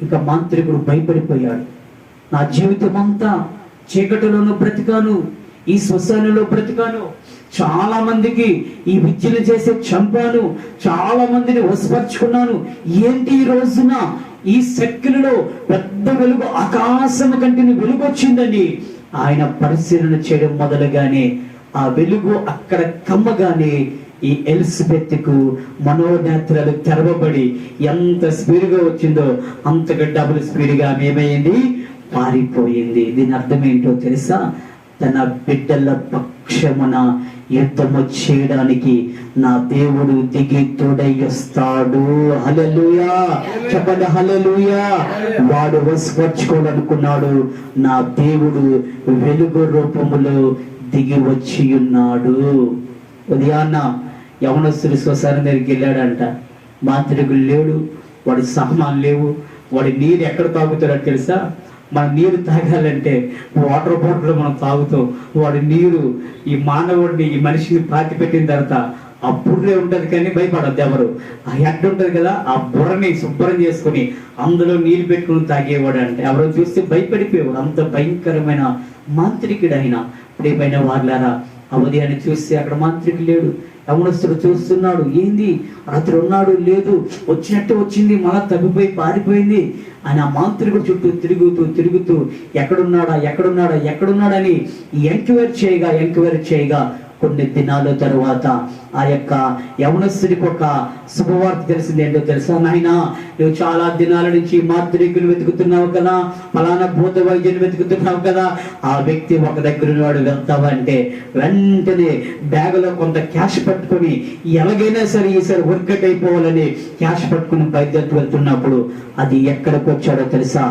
ఇంకా మాంత్రికుడు భయపడిపోయాడు. నా జీవితం అంతా చీకటిలోనూ బ్రతికాను, ఈ శ్మశానంలో బ్రతికాను, చాలా మందికి ఈ విద్యలు చేసి చంపాను, చాలా మందిని వశపరుచుకున్నాను, ఏంటి ఈ రోజున ఈ శక్తులలో పెద్ద వెలుగు, ఆకాశం కంటిని వెలుగు వచ్చిందని ఆయన పరిశీలన చేయడం మొదలుగానే ఆ వెలుగు అక్కడ కమ్మగానే ఈ ఎలిజబెత్కు మనోనేత్రాలు తెరవబడి ఎంత స్పీడ్గా వచ్చిందో అంతగా డబుల్ స్పీడ్గా ఏమైంది, పారిపోయింది. దీని అర్థం ఏంటో తెలుసా? తన బిడ్డల పక్షమున యుద్ధము చేయడానికి నా దేవుడు దిగి తోడై వస్తాడు. హల్లెలూయా, చెప్పండి హల్లెలూయా. వాడు వశపరుచుకోవాలనుకున్నాడు, నా దేవుడు వెలుగు రూపములో దిగి వచ్చి ఉన్నాడు. ఉదయాన్న యవనస్తుడు శ్మశానం దగ్గరికి వెళ్ళాడంట. మాంత్రికులు లేడు, వాడి సామాన్లు లేవు, వాడి నీరు ఎక్కడ తాగుతాడో తెలుసా? మన నీరు తాగాలంటే వాటర్ బాటిల్ మనం తాగుతాం. వాడి నీరు ఈ మానవుడిని, ఈ మనిషిని పాతి పెట్టిన తర్వాత ఆ బుర్రే ఉంటది కానీ భయపడద్దు ఎవరు. ఆ హెడ్ ఉంటది కదా, ఆ బుర్రని శుభ్రం చేసుకుని అందులో నీళ్ళు పెట్టుకుని తాగేవాడు. అంటే ఎవరో చూస్తే భయపడిపోయేవాడు. అంత భయంకరమైన మాంత్రికుడు ఆయన. ప్రియమైన వాళ్ళారా, ఆ ఉదయాన్ని చూస్తే అక్కడ మాంత్రికుడు లేడు. యవనస్తుడు చూస్తున్నాడు, ఏంది రాత్రి ఉన్నాడు, లేదు, వచ్చినట్టు వచ్చింది, మళ్ళా తగ్గిపోయి పారిపోయింది అని ఆ మాంత్రికుడు చుట్టూ తిరుగుతూ ఎక్కడున్నాడని ఎంక్వైరీ చేయగా కొన్ని దినాల తరువాత ఆ యొక్క యవనస్తుడికి ఒక శుభవార్త తెలిసింది. ఏంటో తెలుసా? నాయనా, నువ్వు చాలా దినాల నుంచి మాంత్రికుని వెతుకుతున్నావు కదా, ఫలానా భూత వైద్యుని వెతుకుతున్నావు కదా, ఆ వ్యక్తి ఒక దగ్గర వాడు వెళ్తావా అంటే వెంటనే బ్యాగులో కొంత క్యాష్ పట్టుకొని ఎలాగైనా సరే ఈసారి వర్కౌట్ అయిపోవాలని క్యాష్ పట్టుకుని బయలుదేరి వెళ్తున్నప్పుడు అది ఎక్కడికి వచ్చాడో తెలుసా?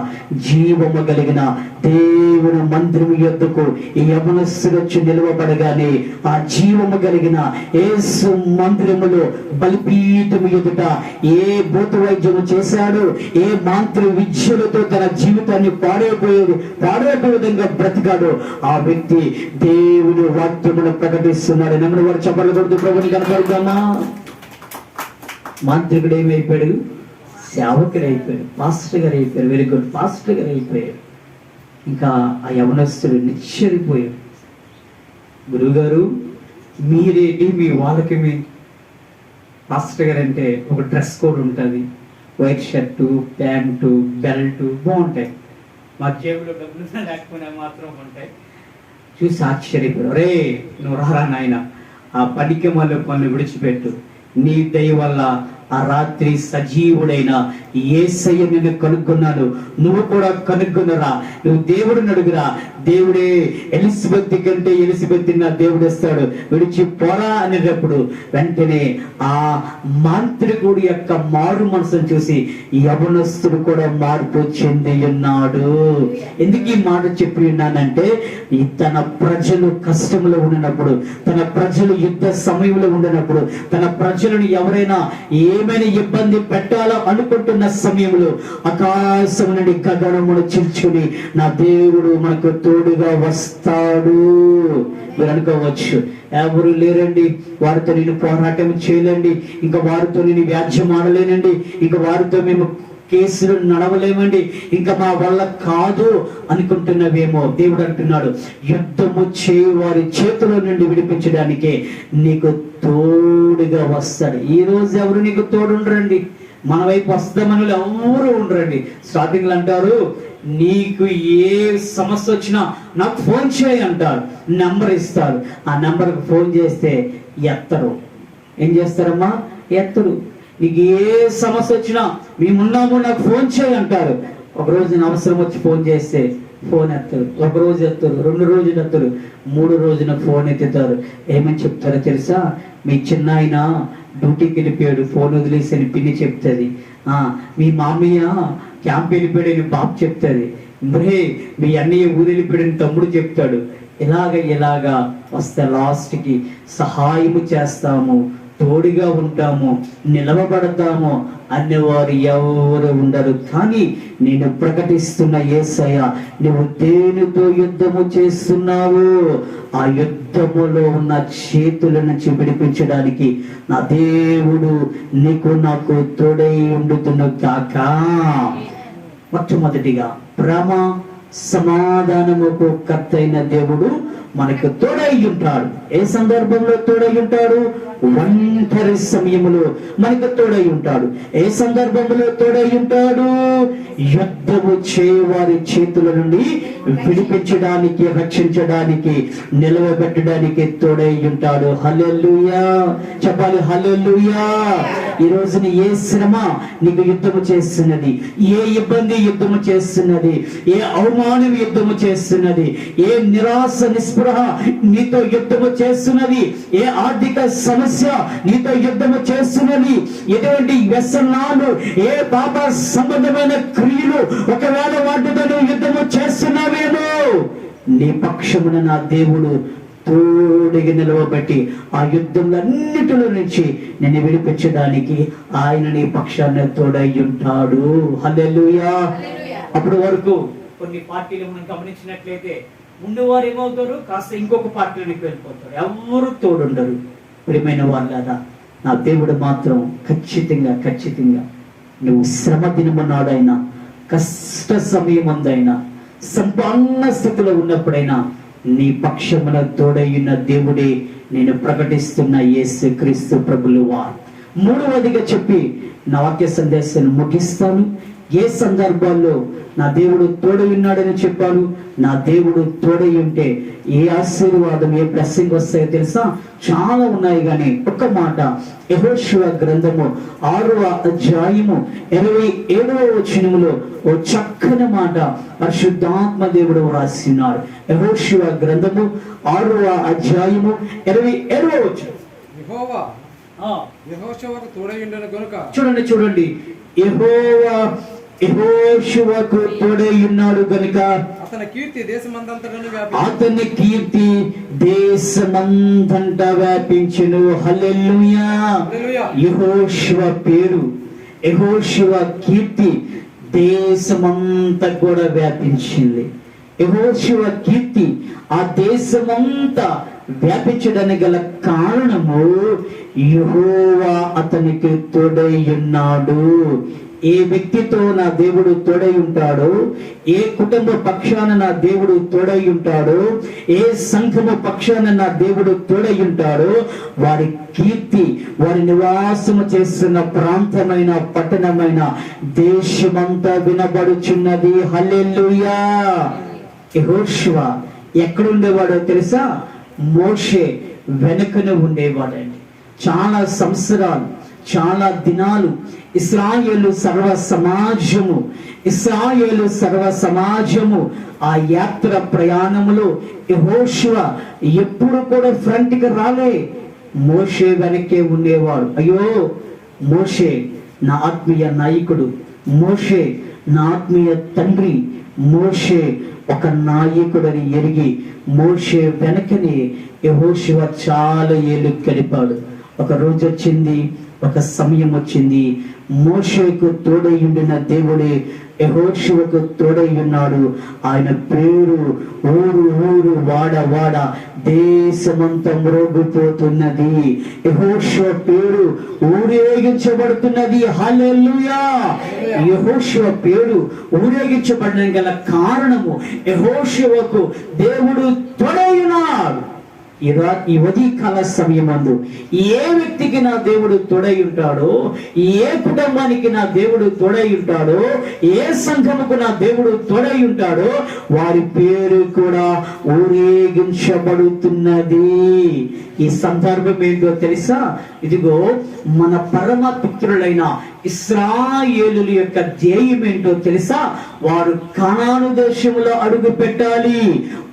జీవము కలిగిన దేవుని మందిరము యొద్దకు ఈ యవనస్తుడు వచ్చి నిలవబడగానే ఆ జీవము కలిగిన యేసు మందిరములో బలిపీఠము ఎదుట ఏ భూత వైద్యము చేశాడు, ఏ మాంత్ర విద్యలతో తన జీవితాన్ని పాడైపోయే విధంగా బ్రతికాడు ఆ వ్యక్తి దేవుని వాక్యమును ప్రకటిస్తున్నాడు. నమ్మని వాడు చెప్పకూడదు, ప్రభుని కనపడదామా? మాంత్రికుడు ఏమైపోయాడు? సేవకుడు అయిపోయాడు, పాస్టర్ గారు అయిపోయారు. వెరీ గుడ్, పాస్టర్ గారు అయిపోయాడు. ఇంకా ఆ యవనస్తుడు నిశ్చరిపోయాడు. గురువుగారు, మీరేంటి మీ వాళ్ళకి మీ పాస్టర్ గారు అంటే ఒక డ్రెస్ కోడ్ ఉంటుంది, వైట్ షర్టు, ప్యాంటు, బెల్ట్ బాగుంటాయి, మా జేబులో డబ్బులు లేకపోయినా మాత్రం ఉంటాయి. చూసి ఆశ్చర్యపోయాడు. రే, నువ్వు రారా నాయన, ఆ పనికి మళ్ళీ పనులు విడిచిపెట్టు, నీ దయ వల్ల ఆ రాత్రి సజీవుడైన యేసయ్య నిన్ను కనుక్కున్నాను, నువ్వు కూడా కనుక్కున్నరా, నువ్వు దేవుడిని అడుగురా, దేవుడే ఎలిజబెత్ కంటే ఎలిజబెత్ నా దేవుడు ఇస్తాడు, విడిచి పోరా అనేటప్పుడు వెంటనే ఆ మాంత్రికుడి యొక్క మారు మనసును చూసి యవనస్తుడు కూడా మార్పు చెంది ఉన్నాడు. ఎందుకు ఈ మాట చెప్పి ఉన్నానంటే, తన ప్రజలు కష్టంలో ఉండినప్పుడు, తన ప్రజలు యుద్ధ సమయంలో ఉండినప్పుడు, తన ప్రజలను ఎవరైనా ఏమైనా ఇబ్బంది పెట్టాలో అనుకుంటున్న సమయంలో ఆకాశం నుండి గగనమును చిల్చుని నా దేవుడు మనకు తోడుగా వస్తాడు. మీరు అనుకోవచ్చు, ఎవరు లేరండి, వారితో నేను పోరాటం చేయలేండి, ఇంకా వారితో నేను వ్యాజ్యం ఆడలేనండి, ఇంకా వారితో మేము కేసులు నడవలేమండి, ఇంకా మా వల్ల కాదు అనుకుంటున్నవేమో. దేవుడు అంటున్నాడు, యుద్ధము చేయి వారి చేతిలో నుండి విడిపించడానికే నీకు తోడుగా వస్తాడు. ఈ రోజు ఎవరు నీకు తోడు ఉండరండి, మన వైపు వస్తామని ఎవరు ఉండరండి. స్టార్టింగ్లో అంటారు, నీకు ఏ సమస్య వచ్చినా నాకు ఫోన్ చేయి అంటారు, నెంబర్ ఇస్తారు. ఆ నెంబర్కి ఫోన్ చేస్తే ఎత్తరు. ఏం చేస్తారమ్మా? ఎత్తరు. నీకు ఏ సమస్య వచ్చినా మేమున్నాము, నాకు ఫోన్ చేయి అంటారు. ఒకరోజు నేను అవసరం వచ్చి ఫోన్ చేస్తే ఫోన్ ఎత్తారు, ఒక రోజు ఎత్తారు, 2 రోజులు ఎత్తారు, 3 రోజున ఫోన్ ఎత్తుతారు. ఏమని చెప్తారో తెలుసా? మీ చిన్న ఆయన డ్యూటీకి వెళ్ళిపోయాడు, ఫోన్ వదిలేసి అని పిన్ని చెప్తుంది. మీ మామయ్య క్యాంప్ వెళ్ళిపోయాడని బాబు చెప్తుంది. మరే మీ అన్నయ్య ఊరు వెళ్ళిపోయాడని తమ్ముడు చెప్తాడు. ఇలాగా వస్తే లాస్ట్కి సహాయము చేస్తాము, తోడుగా ఉంటాము, నిలవబడతాము అనేవారు ఎవరు ఉండరు. కానీ నేను ప్రకటిస్తున్న యేసయ్య, నువ్వు దేనితో యుద్ధము చేస్తున్నావు, ఆ యుద్ధములో ఉన్న చేతుల నుంచి విడిపించడానికి నా దేవుడు నీకు నాకు తోడై ఉండుతున్న కాక. మొట్టమొదటిగా ప్రేమ సమాధానముకు కర్తైన దేవుడు మనకు తోడై ఉంటాడు. ఏ సందర్భంలో తోడై ఉంటాడు? ఒంటరి సమయంలో మనకు తోడై ఉంటాడు. ఏ సందర్భంలో తోడై ఉంటాడు? యుద్ధము చేయవారి చేతుల నుండి విడిపించడానికి, రక్షించడానికి, నిలవబెట్టడానికి తోడై ఉంటాడు. హల్లెలూయా చెప్పాలి, హల్లెలూయా. ఈ రోజున ఏ శ్రమ నీకు యుద్ధము చేస్తున్నది, ఏ ఇబ్బంది యుద్ధము చేస్తున్నది, ఏ అవమానం యుద్ధము చేస్తున్నది, ఏ నిరాశ నిస్పృహ నీతో యుద్ధము చేస్తున్నది, ఏ ఆర్థిక సమస్య నీతో యుద్ధము చేస్తున్నది, ఎటువంటి వ్యసనాలు, ఏ పాప సంబంధమైన క్రియలు ఒకవేళ వాటితో యుద్ధము చేస్తున్నావేమో, నీ పక్షమున నా దేవుడు తోడుగా నిలవబెట్టి ఆ యుద్ధంలన్నిటిలో నుంచి నిన్ను విడిపించడానికి ఆయన నీ పక్షాన్ని తోడై ఉంటాడు. హల్లెలూయా. అప్పటి వరకు కొన్ని పార్టీలు మనం గమనించినట్లయితే ముందు వారు ఏమవుతారు, కాస్త ఇంకొక పార్టీలోకి వెళ్ళిపోతారు, ఎవరు తోడుండరు. ప్రియమైన వాళ్ళదా, నా దేవుడు మాత్రం ఖచ్చితంగా నువ్వు శ్రమ దినమన్నాడైనా, కష్ట సమయం అందైనా, సంపన్న స్థితిలో ఉన్నప్పుడైనా నీ పక్షమున తోడైన దేవుడే నేను ప్రకటిస్తున్న యేసు క్రీస్తు ప్రభులు వారు. మూడవదిగా చెప్పి నా వాక్య సందేశాన్ని ముగిస్తాను. ఏ సందర్భాల్లో నా దేవుడు తోడై ఉన్నాడని చెప్పాను. నా దేవుడు తోడై ఉంటే ఏ ఆశీర్వాదం, ఏ బ్లెస్సింగ్ వస్తాయో తెలుసా? చాలా ఉన్నాయి. కానీ ఒక్క మాట, యెహోషువ గ్రంథము 6వ అధ్యాయము 27వ వచనములో ఓ చక్కని మాట పరిశుద్ధాత్మ దేవుడు రాసినాడు. యెహోషువ గ్రంథము 6వ అధ్యాయము 27వ వచనం. యెహోవా యెహోషువకు తోడై ఉండెను గనుక. చూడండి, యెహోషువకు తోడై ఉన్నాడు గనుక అతని కీర్తి దేశమంతటా వ్యాపించెను. హల్లెలూయా. యెహోషువ పేరు, యెహోషువ కీర్తి దేశమంతా కూడా వ్యాపించింది. యెహోషువ కీర్తి ఆ దేశమంతా వ్యాపించడానికి గల కారణము యెహోవా అతనికి తోడై ఉన్నాడు. ఏ వ్యక్తితో నా దేవుడు తోడై ఉంటాడో, ఏ కుటుంబ పక్షాన నా దేవుడు తోడై ఉంటాడో, ఏ సంఘము పక్షాన నా దేవుడు తోడై ఉంటాడో, వారి కీర్తి, వారి నివాసము చేస్తున్న ప్రాంతమైన, పట్టణమైన, దేశమంతా వినబడుచున్నది. హల్లెలూయా. యెహోషువ ఎక్కడుండేవాడో తెలుసా? మోషే వెనుకనే ఉండేవాడండి. చాలా సంవత్సరాలు, చాలా దినాలు ఇశ్రాయేలు సర్వ సమాజము ఆ యాత్ర ప్రయాణములో యెహోషువ ఎప్పుడు కూడా ఫ్రంట్ కి రాలే. మోషే వెనకే ఉండేవాడు. అయ్యో, మోషే నా ఆత్మీయ నాయకుడు, మోషే నా ఆత్మీయ తండ్రి, మోషే ఒక నాయకుడని ఎరిగి మోషే వెనకనే యెహోషువ చాలా ఏళ్ళు గడిపాడు. ఒక రోజు వచ్చింది, ఒక సమయం వచ్చింది, మోషేకు తోడై ఉండిన దేవుడే యెహోషువకు తోడై ఉన్నాడు. ఆయన పేరు ఊరు ఊరు, వాడ వాడ, దేశమంతా మ్రోగిపోతున్నది. యెహోషువ పేరు ఊరేగించబడుతున్నది. హల్లెలూయా. యెహోషువ పేరు ఊరేగించబడడానికి గల కారణము యెహోషువకు దేవుడు తోడై ఉన్నాడు. ఈ ఉదయకాల సమయమందు ఏ వ్యక్తికి నా దేవుడు తోడై ఉంటాడో, ఏ కుటుంబానికి నా దేవుడు తోడై ఉంటాడో, ఏ సంఘముకు నా దేవుడు తోడై ఉంటాడో, వారి పేరు కూడా ఊరేగించబడుతున్నది. ఈ సందర్భం ఏంటో తెలుసా? ఇదిగో మన పరమ పుత్రులైన ఇశ్రాయేలుల యొక్క ధ్యేయం ఏంటో తెలుసా? వారు కనాను దేశంలో అడుగు పెట్టాలి,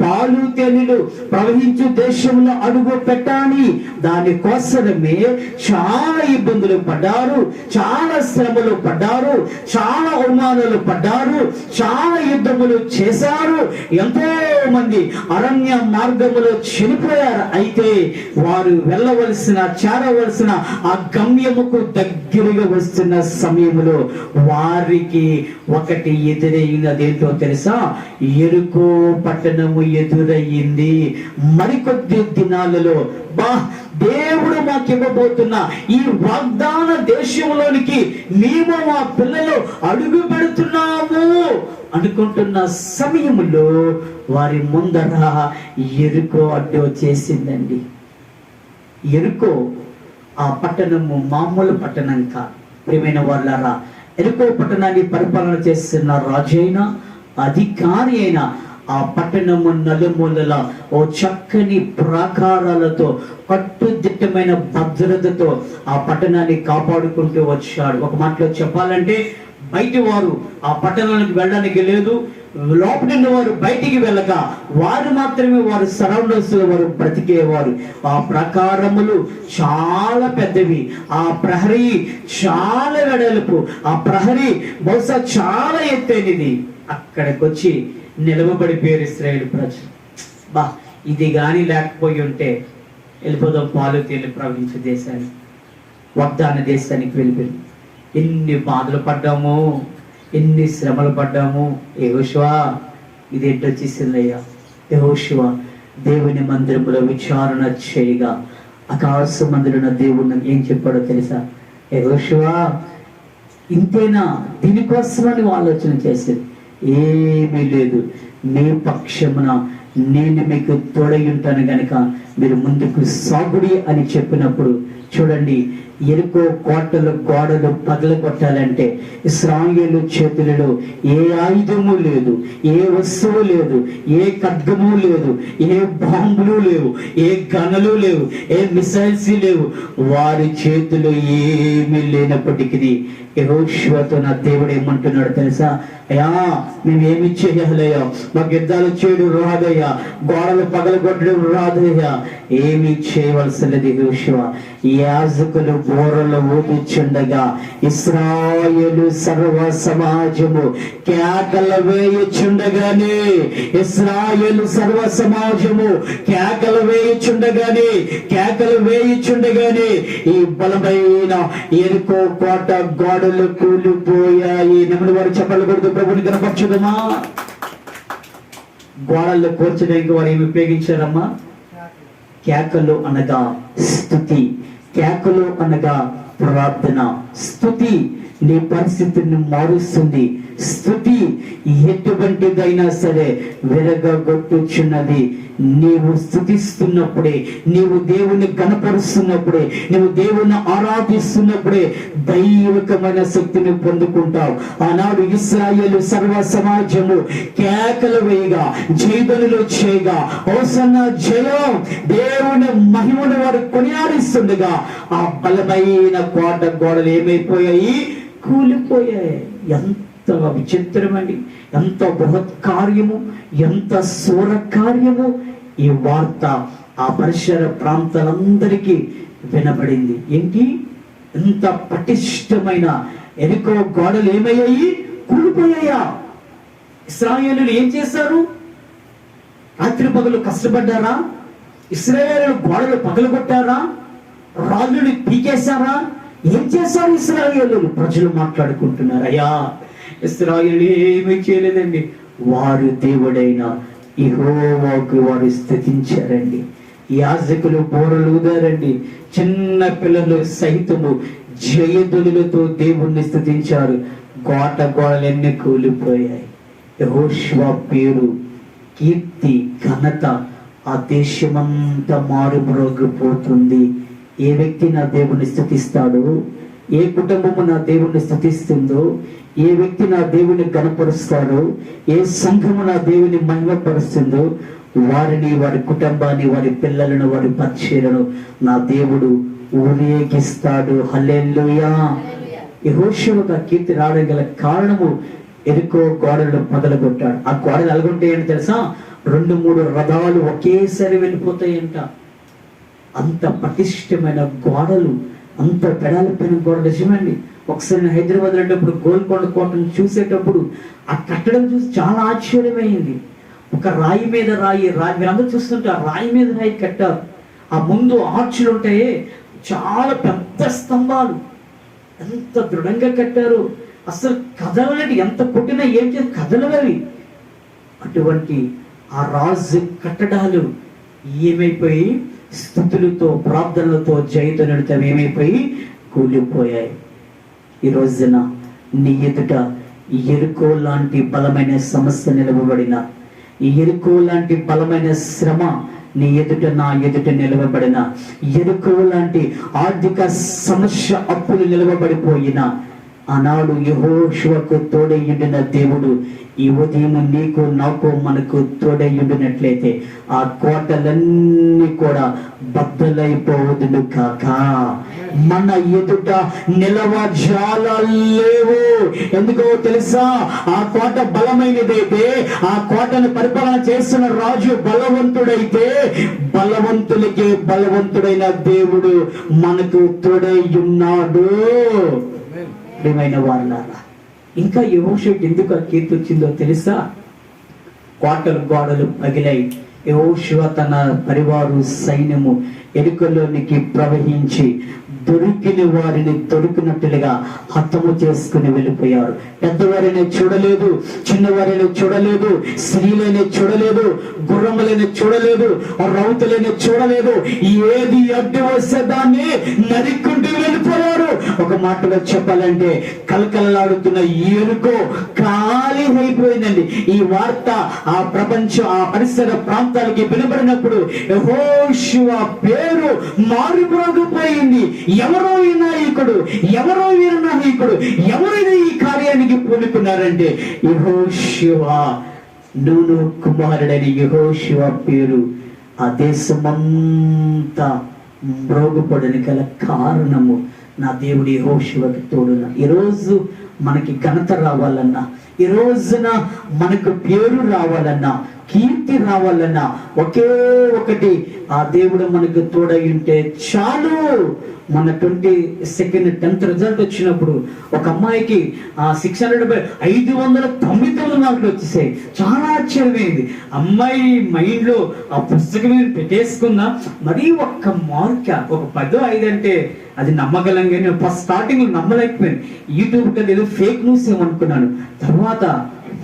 పాలు తేనెలు ప్రవహించు దేశంలో అడుగు పెట్టాలి. దానికోసమే చాలా ఇబ్బందులు పడ్డారు, చాలా శ్రమలు పడ్డారు, చాలా అవమానాలు పడ్డారు, చాలా యుద్ధములు చేశారు, ఎంతో మంది అరణ్య మార్గములో చనిపోయారు. అయితే వారు వెళ్ళవలసిన చేరవలసిన ఆ గమ్యముకు దగ్గరగా వస్తున్న సమయంలో వారికి ఒకటి ఎదురైంది. అదేంటో తెలుసా? ఎరుకో పట్టణము ఎదురయ్యింది. మరికొద్ది దినాలలో దేవుడు మాకు ఇవ్వబోతున్న ఈ వాగ్దాన దేశంలోనికి మేము మా పిల్లలు అడుగు పెడుతున్నాము అనుకుంటున్న సమయంలో వారి ముందర ఎరుకో అడ్డు వచ్చేసిందండి. ఎరుకో ఆ పట్టణము మామూలు పట్టణం కాదు. ప్రియమైన వాళ్ళారా, ఎరుకో పట్టణాన్ని పరిపాలన చేస్తున్న రాజు అయినా అధికారి అయినా ఆ పట్టణము నలుమూలల ఓ చక్కని ప్రాకారాలతో కట్టుదిట్టమైన భద్రతతో ఆ పట్టణాన్ని కాపాడుకుంటూ వచ్చాడు. ఒక మాటలో చెప్పాలంటే బయటి వారు ఆ పట్టణానికి వెళ్ళడానికి లేదు, లోపల వారు బయటికి వెళ్ళక వారు మాత్రమే వారు సరౌండర్స్ వారు బ్రతికేవారు. ఆ ప్రాకారములు చాలా పెద్దవి, ఆ ప్రహరీ చాలా వెడల్పు, ఆ ప్రహరీ బహుశా చాలా ఎత్తైనది. అక్కడికి వచ్చి నిలవబడిపోయారు ఇశ్రాయేలు ప్రజలు. ఇది గాని లేకపోయి ఉంటే వెళ్ళిపోదాం పాలు తేలి ప్రవహించే దేశానికి, వాగ్దాన దేశానికి వెళ్ళిపోయి ఎన్ని బాధలు పడ్డాము, ఎన్ని శ్రమలు పడ్డాము. యెహోషువ ఇదేంటో చేసిందయ్యా. యెహోషువ దేవుని మందిరంలో విచారణ చేయగా ఆకాశ మందిరమున దేవుడు ఏం చెప్పాడో తెలుసా? యెహోషువ ఇంతేనా, దీనికోసమని ఆలోచన చేసేది ఏమీ లేదు, మీ పక్షమున నేను మీకు తోడై ఉంటాను గనక మీరు ముందుకు సాగుడి అని చెప్పినప్పుడు చూడండి, ఎరుకో కోటలు గోడలు పగలగొట్టాలంటే ఇశ్రాయేలు చేతులలో ఏ ఆయుధము లేదు, ఏ వస్తువు లేదు, ఏ ఖడ్గము లేదు, ఏ బాంబులు లేవు, ఏ గనులు లేవు, ఏ మిసైల్స్ లేవు. వారి చేతులు ఏమీ లేనప్పటికీ యెహోషువతో నా దేవుడు ఏమంటున్నాడు తెలుసా? అయ్యా మేమేమి చేయాలయ్యా, మాకు యుద్ధాలు చేయడం రాదయ్యా, గోడలు పగలగొట్టడం రాదయ్యా, ఏమి చేయవలసినది యెహోషువ. యాజకులు బోరలు ఊదుచుండగా ఇశ్రాయేలు సర్వ సమాజము కేకలు వేయుచుండగానే, ఇశ్రాయేలు సర్వ సమాజము కేకలు వేయుచుండగానే ఈ బలమైన ఎరుకో కోట గోడలు కూలిపోయాయి. నెమ్మది వారు చెప్పకూడదు, ప్రభుని కనపరచుదమా. గోడల్లో కూర్చోడానికి వారు ఏమి ఉపయోగించారమ్మా? కేకలు అనగా స్తుతి, కేకలు అనగా ప్రార్థన. స్తుతి నీ పరిస్థితిని మారుస్తుంది. స్తుతి ఎటువంటిదైనా సరే విరగొట్టుచున్నది. నీవు స్తుతిస్తున్నప్పుడే, నీవు దేవుని కనపరుస్తున్నప్పుడే, నీవు దేవుని ఆరాధిస్తున్నప్పుడే దైవికమైన శక్తిని పొందుకుంటావు. ఆనాడు ఇశ్రాయేలు సర్వ సమాజము కేకలు వేయగా, జయధ్వనులు చేయగా, హోసన్న జయం, దేవుని మహిమను వారు కొనియాడిస్తుండగా ఆ బలమైన కోట గోడలు ఏమైపోయాయి? కూలిపోయాయి. ఎంత విచిత్రమండి, ఎంత బృహత్ కార్యము, ఎంత శూర కార్యము. ఈ వార్త ఆ పరిసర ప్రాంతాలందరికీ వినబడింది. ఏంటి, ఎంత పటిష్టమైన ఎరుకో గోడలు ఏమయ్యాయి? కూలిపోయాయా? ఇశ్రాయేలులు ఏం చేశారు? రాత్రి పగలు కష్టపడ్డారా? ఇశ్రాయేలు గోడలు పగలగొట్టారా? రాళ్ళని పీకేశారా? ఏం చేశారు ఇశ్రాయేలు? ప్రజలు మాట్లాడుకుంటున్నారు, అయ్యా ఇశ్రాయేలు ఏమీ చేయలేదండి, వారు దేవుడైన యెహోవాకు వారు స్తుతించారండి. యాజకులు బోరలు ఊదారండి, చిన్న పిల్లలు సైతము జయధ్వనులతో దేవుణ్ణి స్తుతించారు. గోడలన్నీ కూలిపోయాయి. యెహోషువ పేరు, కీర్తి, ఘనత ఆ దేశమంతా మారుమ్రోగిపోతుంది. ఏ వ్యక్తి నా దేవుణ్ణి స్తుతిస్తాడో, ఏ కుటుంబము నా దేవుణ్ణి స్తుతిస్తుందో, ఏ వ్యక్తి నా దేవుని గణపరుస్తాడో, ఏ సంఘము నా దేవుని మహిమపరుస్తుందో వారిని, వారి కుటుంబాన్ని, వారి పిల్లలను, వారి పరిచర్యలను నా దేవుడు ఊరేగిస్తాడు. హల్లెలూయా. యెహోషువకు కీర్తి రావడం గల కారణము ఎరుకో గోడలు పగలగొట్టాడు. ఆ గోడలు ఎలాగుంటాయని తెలుసా? 2-3 రథాలు ఒకేసారి వెళ్ళిపోతాయంట. అంత పటిష్టమైన గోడలు, అంత పెడాలిపోయిన గోడలు. నిజమండి, ఒకసారి నేను హైదరాబాద్ వెళ్ళేటప్పుడు గోల్కొండ కోటను చూసేటప్పుడు ఆ కట్టడం చూసి చాలా ఆశ్చర్యమైంది. ఒక రాయి మీద రాయి, మీరందరూ చూస్తుంటే ఆ రాయి మీద రాయి కట్టారు. ఆ ముందు ఆర్చులు ఉంటాయే, చాలా పెద్ద స్తంభాలు, ఎంత దృఢంగా కట్టారు. అసలు కదలనట్టు, ఎంత కొట్టినా ఏం చేసి కదలవవి. అటువంటి ఆ రాజు కట్టడాలు ఏమైపోయి, స్తుతులతో ప్రార్థనలతో జయతనుడితో ఏమైపోయి కూలిపోయాయి. ఈ రోజున నీ ఎదుట ఎరుకో లాంటి బలమైన సమస్య నిలవబడిన, ఎరుకో లాంటి బలమైన శ్రమ నీ ఎదుట నా ఎదుట నిలవబడిన, ఎరుకో లాంటి ఆర్థిక సమస్య అప్పులు నిలవబడిపోయిన, ఆనాడు యెహోషువకు తోడయ్యుండిన దేవుడు ఈ ఉదయం నీకు నాకు మనకు తోడయ్యుండినట్లయితే ఆ కోటలన్నీ కూడా బద్దలైపోవదును కాక. మన ఎదుట నిలవజాలలేవు. ఎందుకో తెలుసా? ఆ కోట బలమైనదైతే, ఆ కోటను పరిపాలన చేస్తున్న రాజు బలవంతుడైతే, బలవంతులకి బలవంతుడైన దేవుడు మనకు తోడై ఉన్నాడు. ప్రియమైన వారులారా, ఇంకా యెహోషువకు ఎందుకు ఆ కీర్తి వచ్చిందో తెలుసా? కోటలు గోడలు పగిలాయి. యెహోషువ తన పరివారు సైన్యము ఎరుకలోనికి ప్రవహించి దొరికిన వారిని దొరికినట్లుగా హతము చేసుకుని వెళ్ళిపోయారు. పెద్దవారిని చూడలేదు, చిన్నవారిని చూడలేదు, స్త్రీలని చూడలేదు, గుర్రములని చూడలేదు, రౌతులని చూడలేదు. ఏది అడ్డు వస్తే దాన్ని నరిక్కుంటూ వెళ్ళిపోయారు. ఒక మాటలో చెప్పాలంటే కలకలలాడుతున్న ఎరుకో ఖాళీ అయిపోయిందండి. ఈ వార్త ఆ ప్రపంచం, ఆ పరిసర ప్రాంతాలకి వినబడినప్పుడు యెహోషువ పేరు మారుమోగిపోయింది. ఎవరో ఈ నాయకుడు, ఎవరో వీరు నాయకుడు, ఎవరైనా ఈ కార్యానికి పూనుకున్నారంటే యెహోషువ, నూను కుమారుడని యెహోషువ పేరు ఆ దేశమంతా మ్రోగుపడని గల కారణము నా దేవుడు యెహోషువకు తోడున. ఈరోజు మనకి ఘనత రావాలన్నా, ఈ రోజున మనకు పేరు రావాలన్నా, కీర్తి రావాలన్నా ఒకే ఒకటి, ఆ దేవుడు మనకు తోడై ఉంటే చాలు. మన 22nd 10th రిజల్ట్ వచ్చినప్పుడు ఒక అమ్మాయికి 599 మార్కులు వచ్చేసాయి. చాలా ఆశ్చర్యమైంది. అమ్మాయి మైండ్ లో ఆ పుస్తకం మీద పెట్టేసుకున్నా, మరీ ఒక్క మార్క్, ఒక 10, 5 అంటే అది నమ్మగలం. కానీ ఫస్ట్ స్టార్టింగ్ నమ్మలేకపోయాను. యూట్యూబ్ కదా ఏదో ఫేక్ న్యూస్ ఏమనుకున్నాను. తర్వాత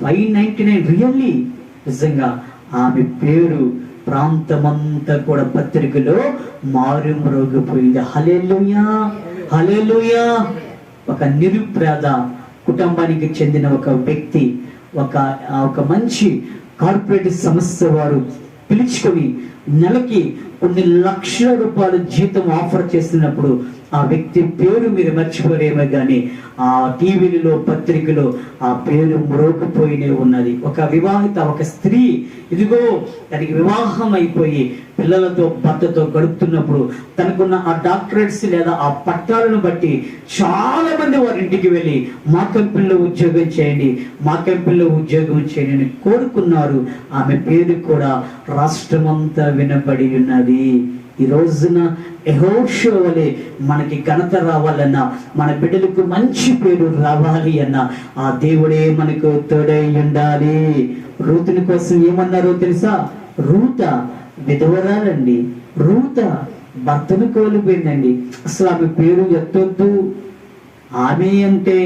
599 రియల్లీ, నిజంగా ఆమె పేరు ప్రాంతమంతా కూడా పత్రికలో మారుమ్రోగిపోయింది. హల్లెలూయా, హల్లెలూయా. ఒక నిరుపేద కుటుంబానికి చెందిన ఒక వ్యక్తి, ఒక మంచి కార్పొరేట్ సంస్థ వారు పిలుచుకొని నెలకి కొన్ని లక్షల రూపాయల జీతం ఆఫర్ చేస్తున్నప్పుడు ఆ వ్యక్తి పేరు మీరు మర్చిపోరేమో కానీ ఆ టీవీలలో పత్రికలో ఆ పేరు మ్రోగిపోయినే ఉన్నది. ఒక వివాహిత ఒక స్త్రీ, ఇదిగో తనకి వివాహం అయిపోయి పిల్లలతో భర్తతో గడుపుతున్నప్పుడు తనకున్న ఆ డాక్టరేట్స్ లేదా ఆ పట్టాలను బట్టి చాలా మంది వారి ఇంటికి వెళ్ళి మా కంపెనీలో ఉద్యోగం చేయండి, మా కంపెనీలో ఉద్యోగం చేయండి అని కోరుకున్నారు. ఆమె పేరు కూడా రాష్ట్రమంతా వినబడి ఉన్నది. ఈ రోజున యెహోషువ వలె మనకి ఘనత రావాలన్నా, మన బిడ్డలకు మంచి పేరు రావాలి అన్నా ఆ దేవుడే మనకు తోడై ఉండాలి. రూతుని కోసం ఏమన్నారో తెలుసా? రూత విధవరాలండి, రూత భర్తను కోల్పోయిందండి. అసలు ఆమె పేరు ఎత్తొద్దు. ఆమె అంటే,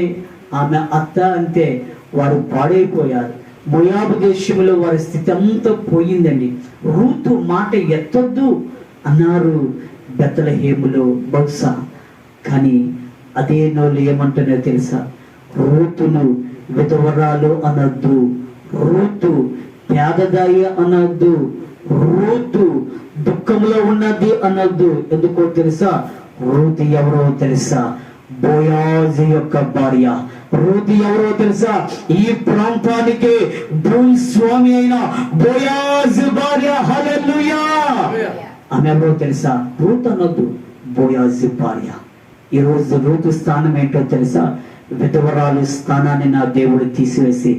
ఆమె అత్త అంతే, వారు పాడైపోయారు. మోయాబు దేశంలో వారి స్థితి అంతా పోయిందండి. రూతు మాట ఎత్తొద్దు అన్నారు బెత్లెహేములో బహుశా. కానీ అదే నోళ్ళు ఏమంటున్నారో తెలుసా? రూతును విధవరాలు అనొద్దు, రూతు పేదదాయి అనొద్దు, రూతు దుఃఖంలో ఉన్నది అనొద్దు. ఎందుకో తెలుసా? రూతు ఎవరో తెలుసా? బోయాజు యొక్క భార్య. రూతు ఎవరో తెలుసా? ఈ ప్రాంతానికి భూస్వామి అయిన బోయాజు భార్య. హల్లెలూయా. ఆమె ఎవరో తెలుసా? రూతు అనొద్దు, బోయాజు భార్య. ఈ రోజు రూతు స్థానం ఏంటో తెలుసా? విధవరాలు స్థానాన్ని నా దేవుడు తీసివేసి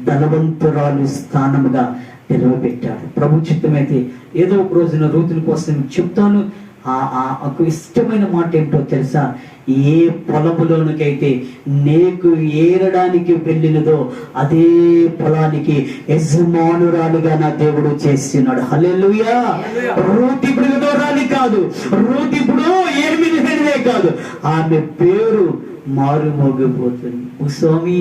ధనవంతురాలు స్థానముగా నిలవబెట్టాడు. ప్రభు చిత్తమైతే ఏదో ఒక రోజున రూతుల కోసం చెప్తాను. ఆ ఇష్టమైన మాట ఏంటో తెలుసా? ఏ పొలములోనికైతే నీకు ఏరడానికి వెళ్ళినదో అదే పొలానికి యజమానురాలుగా నా దేవుడు చేస్తున్నాడు. హల్లెలూయా. రూతు ఇప్పుడు విధవరాలి కాదు, రూతు ఇప్పుడు ఏమి కాదు, ఆమె పేరు మారుమోగిపోతుంది. స్వామి